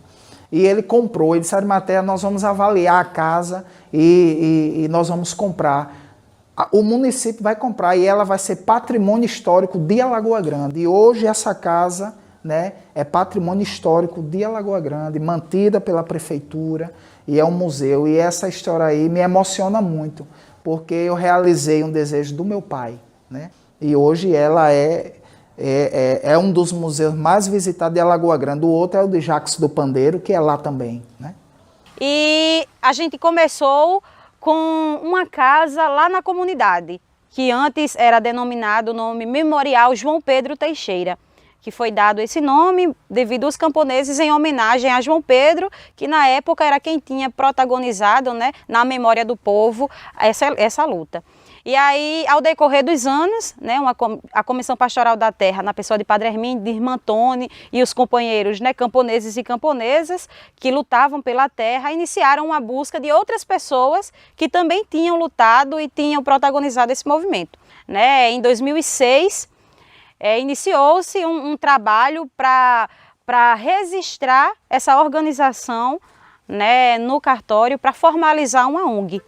E ele comprou, ele disse: Arimatea, nós vamos avaliar a casa e nós vamos comprar. O município vai comprar e ela vai ser patrimônio histórico de Alagoa Grande. E hoje essa casa, né, é patrimônio histórico de Alagoa Grande, mantida pela prefeitura, e é um museu. E essa história aí me emociona muito, porque eu realizei um desejo do meu pai, né? E hoje ela é um dos museus mais visitados de Alagoa Grande. O outro é o de Jacques do Pandeiro, que é lá também, né? E a gente começou com uma casa lá na comunidade, que antes era denominado o nome Memorial João Pedro Teixeira, que foi dado esse nome devido aos camponeses em homenagem a João Pedro, que na época era quem tinha protagonizado, né, na memória do povo essa luta. E aí, ao decorrer dos anos, né, a Comissão Pastoral da Terra, na pessoa de Padre Hermínio, de Irmã Tone e os companheiros, né, camponeses e camponesas que lutavam pela terra, iniciaram uma busca de outras pessoas que também tinham lutado e tinham protagonizado esse movimento, né? Em 2006, iniciou-se um trabalho para registrar essa organização, né, no cartório, para formalizar uma ONG,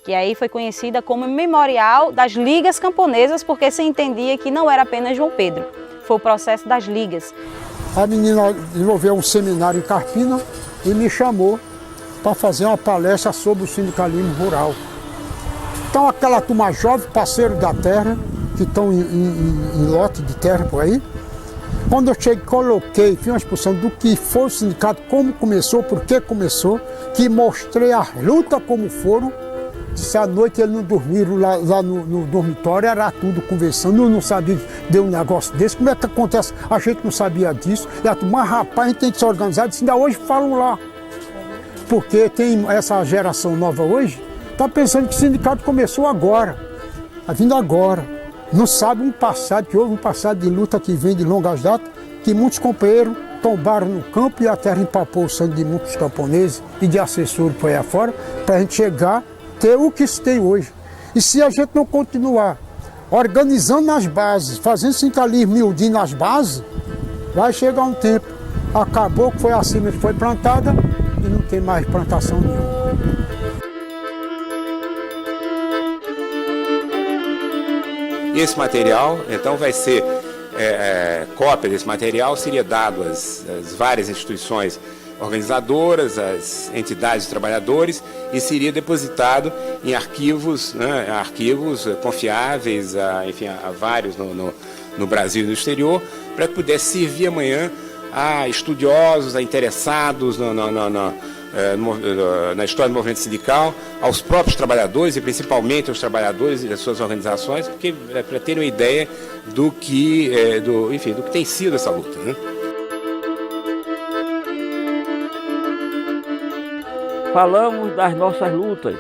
que aí foi conhecida como Memorial das Ligas Camponesas, porque se entendia que não era apenas João Pedro, foi o processo das ligas. A menina desenvolveu um seminário em Carpina e me chamou para fazer uma palestra sobre o sindicalismo rural. Então aquela turma jovem, parceiro da terra, que estão em lote de terra por aí, quando eu cheguei, coloquei, fiz uma exposição do que foi o sindicato, como começou, por que começou, que mostrei a luta como foram. Se à noite eles não dormiram lá no dormitório, era tudo conversando, eu não sabia de um negócio desse, como é que acontece? A gente não sabia disso, e a turma, rapaz, a gente tem que se organizar, disse, ainda hoje falam lá. Porque tem essa geração nova hoje, está pensando que o sindicato começou agora, está vindo agora. Não sabe um passado, que houve um passado de luta que vem de longas datas, que muitos companheiros tombaram no campo e a terra empapou o sangue de muitos camponeses e de assessores por aí afora, para a gente chegar ter o que se tem hoje. E se a gente não continuar organizando nas bases, fazendo sindicalismo miudinho nas bases, vai chegar um tempo, acabou que foi a semente foi plantada e não tem mais plantação nenhuma. E esse material, então, vai ser cópia desse material seria dado às várias instituições organizadoras, às entidades de trabalhadores, e seria depositado em arquivos, né, arquivos confiáveis, enfim, a vários no Brasil e no exterior, para que pudesse servir amanhã a estudiosos, a interessados na história do movimento sindical, aos próprios trabalhadores e principalmente aos trabalhadores e das suas organizações, porque para terem uma ideia do que tem sido essa luta, né? Falamos das nossas lutas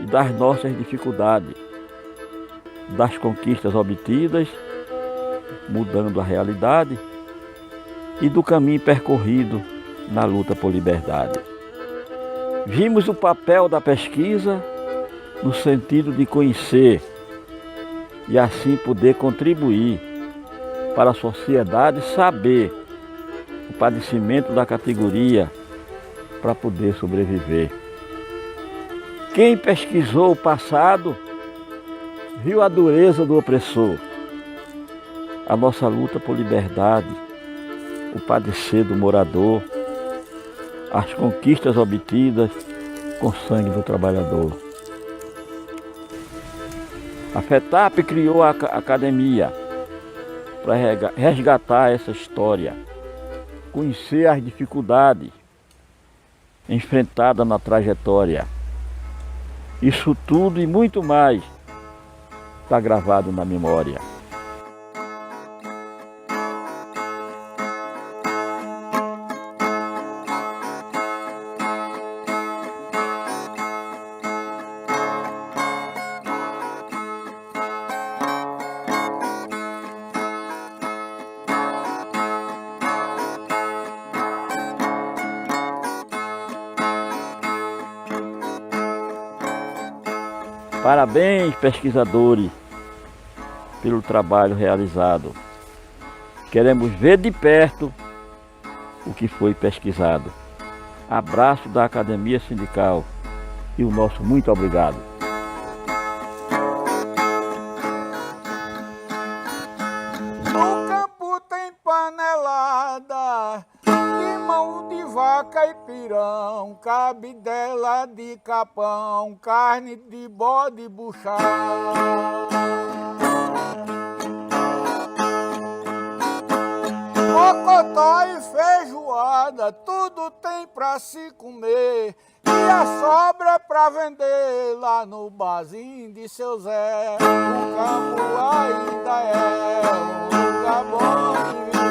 e das nossas dificuldades, das conquistas obtidas, mudando a realidade, e do caminho percorrido na luta por liberdade. Vimos o papel da pesquisa no sentido de conhecer e assim poder contribuir para a sociedade saber o padecimento da categoria para poder sobreviver. Quem pesquisou o passado viu a dureza do opressor, a nossa luta por liberdade, o padecer do morador, as conquistas obtidas com sangue do trabalhador. A FETAP criou a academia para resgatar essa história, conhecer as dificuldades enfrentadas na trajetória. Isso tudo e muito mais está gravado na memória. Parabéns, pesquisadores, pelo trabalho realizado. Queremos ver de perto o que foi pesquisado. Abraço da Academia Sindical e o nosso muito obrigado. No campo tem panelada de mão de vaca e pirão, cabidela de capão, carne de bode buchado. Mocotó e feijoada, tudo tem pra se comer, e a sobra é pra vender lá no barzinho de seu Zé. O campo ainda é um lugar bom de viver.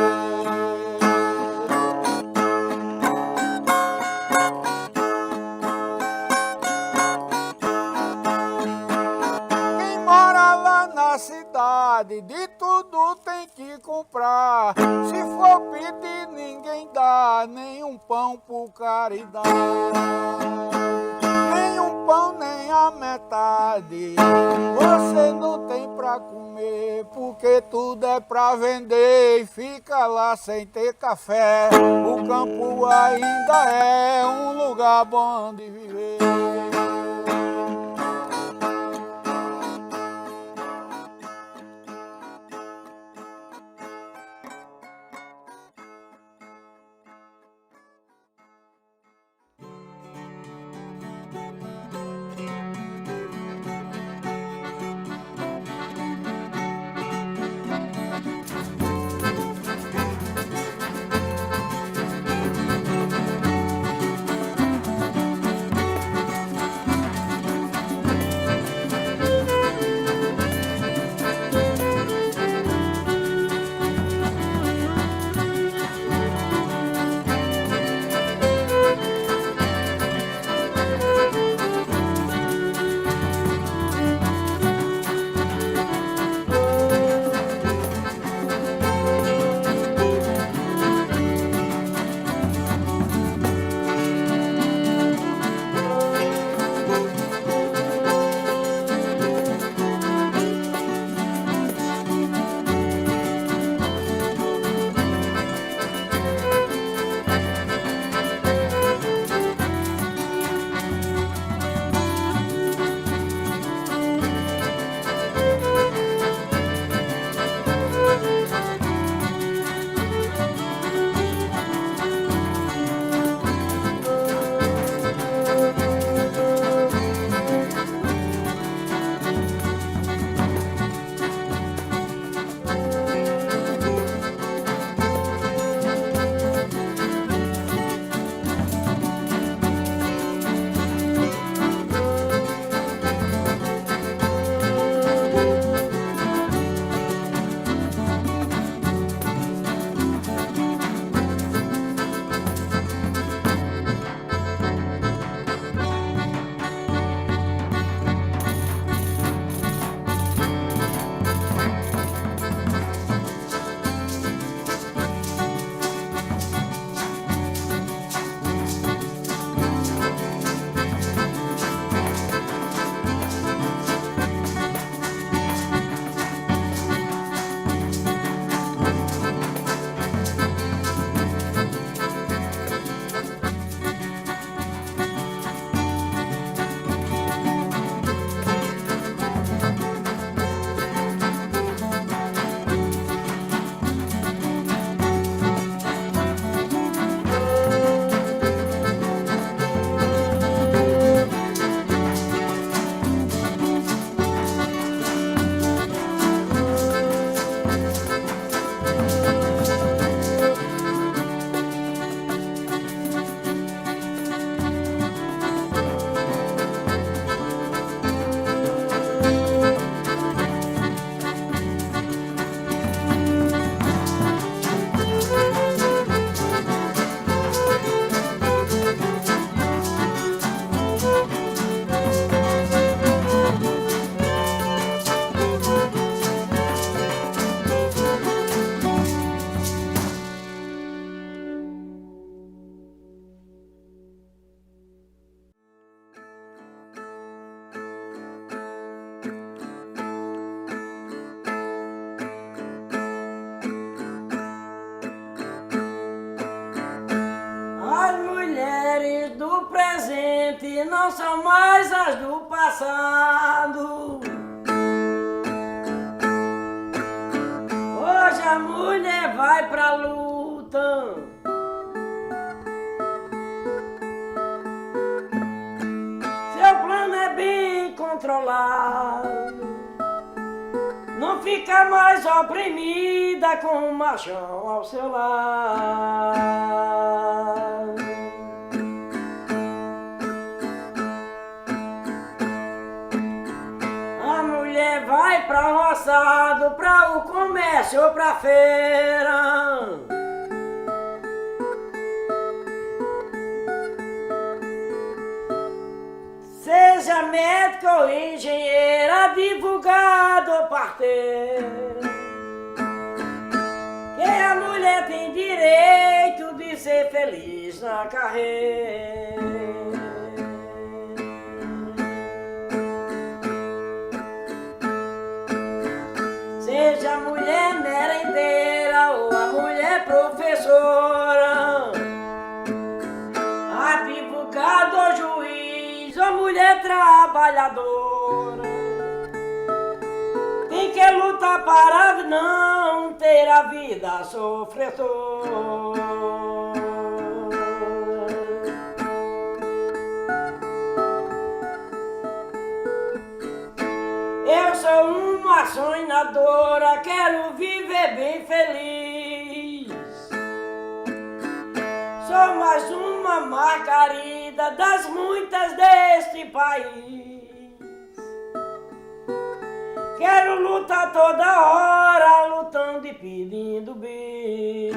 Cidade, de tudo tem que comprar. Se for pedir, ninguém dá nenhum pão por caridade, nem um pão, nem a metade. Você não tem pra comer, porque tudo é pra vender e fica lá sem ter café. O campo ainda é um lugar bom de viver. hoje não são mais as do passado. Hoje a mulher vai pra luta. Seu plano é bem controlado. Não fica mais oprimida com o machão ao seu lado. A mulher vai pra roçado, pra o comércio ou pra feira. Seja médico ou engenheira, advogado ou parteira, que a mulher tem direito de ser feliz na carreira. Seja a mulher merendeira ou a mulher professora, advogado ou juiz, ou mulher trabalhadora, tem que lutar para não ter a vida sofredora. Eu sou uma sonhadora, quero viver bem feliz. Sou mais uma Margarida das muitas deste país. Quero lutar toda hora, lutando e pedindo bis.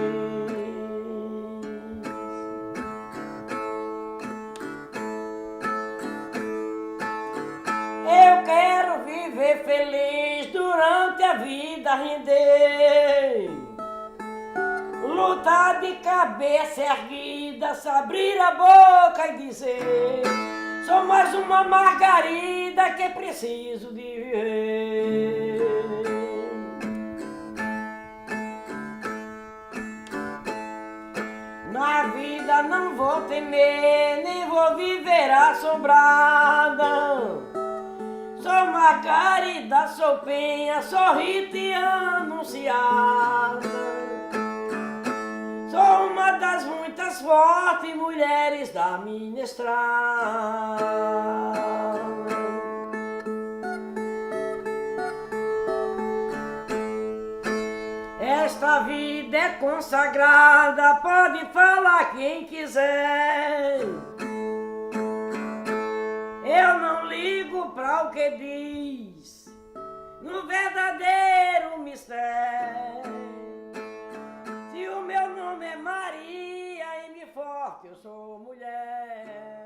Eu quero viver feliz durante a vida, render, lutar de cabeça erguida, se abrir a boca e dizer: sou mais uma Margarida que preciso de viver. Na vida não vou temer, nem vou viver assombrada. Sou Margarida, sou penha, sou Rita e anunciada. Sou uma das muitas fortes mulheres da minha estrada. Esta vida é consagrada, pode falar quem quiser. Eu não ligo pra o que diz, no verdadeiro mistério. Se o meu nome é Maria, e me forte eu sou mulher.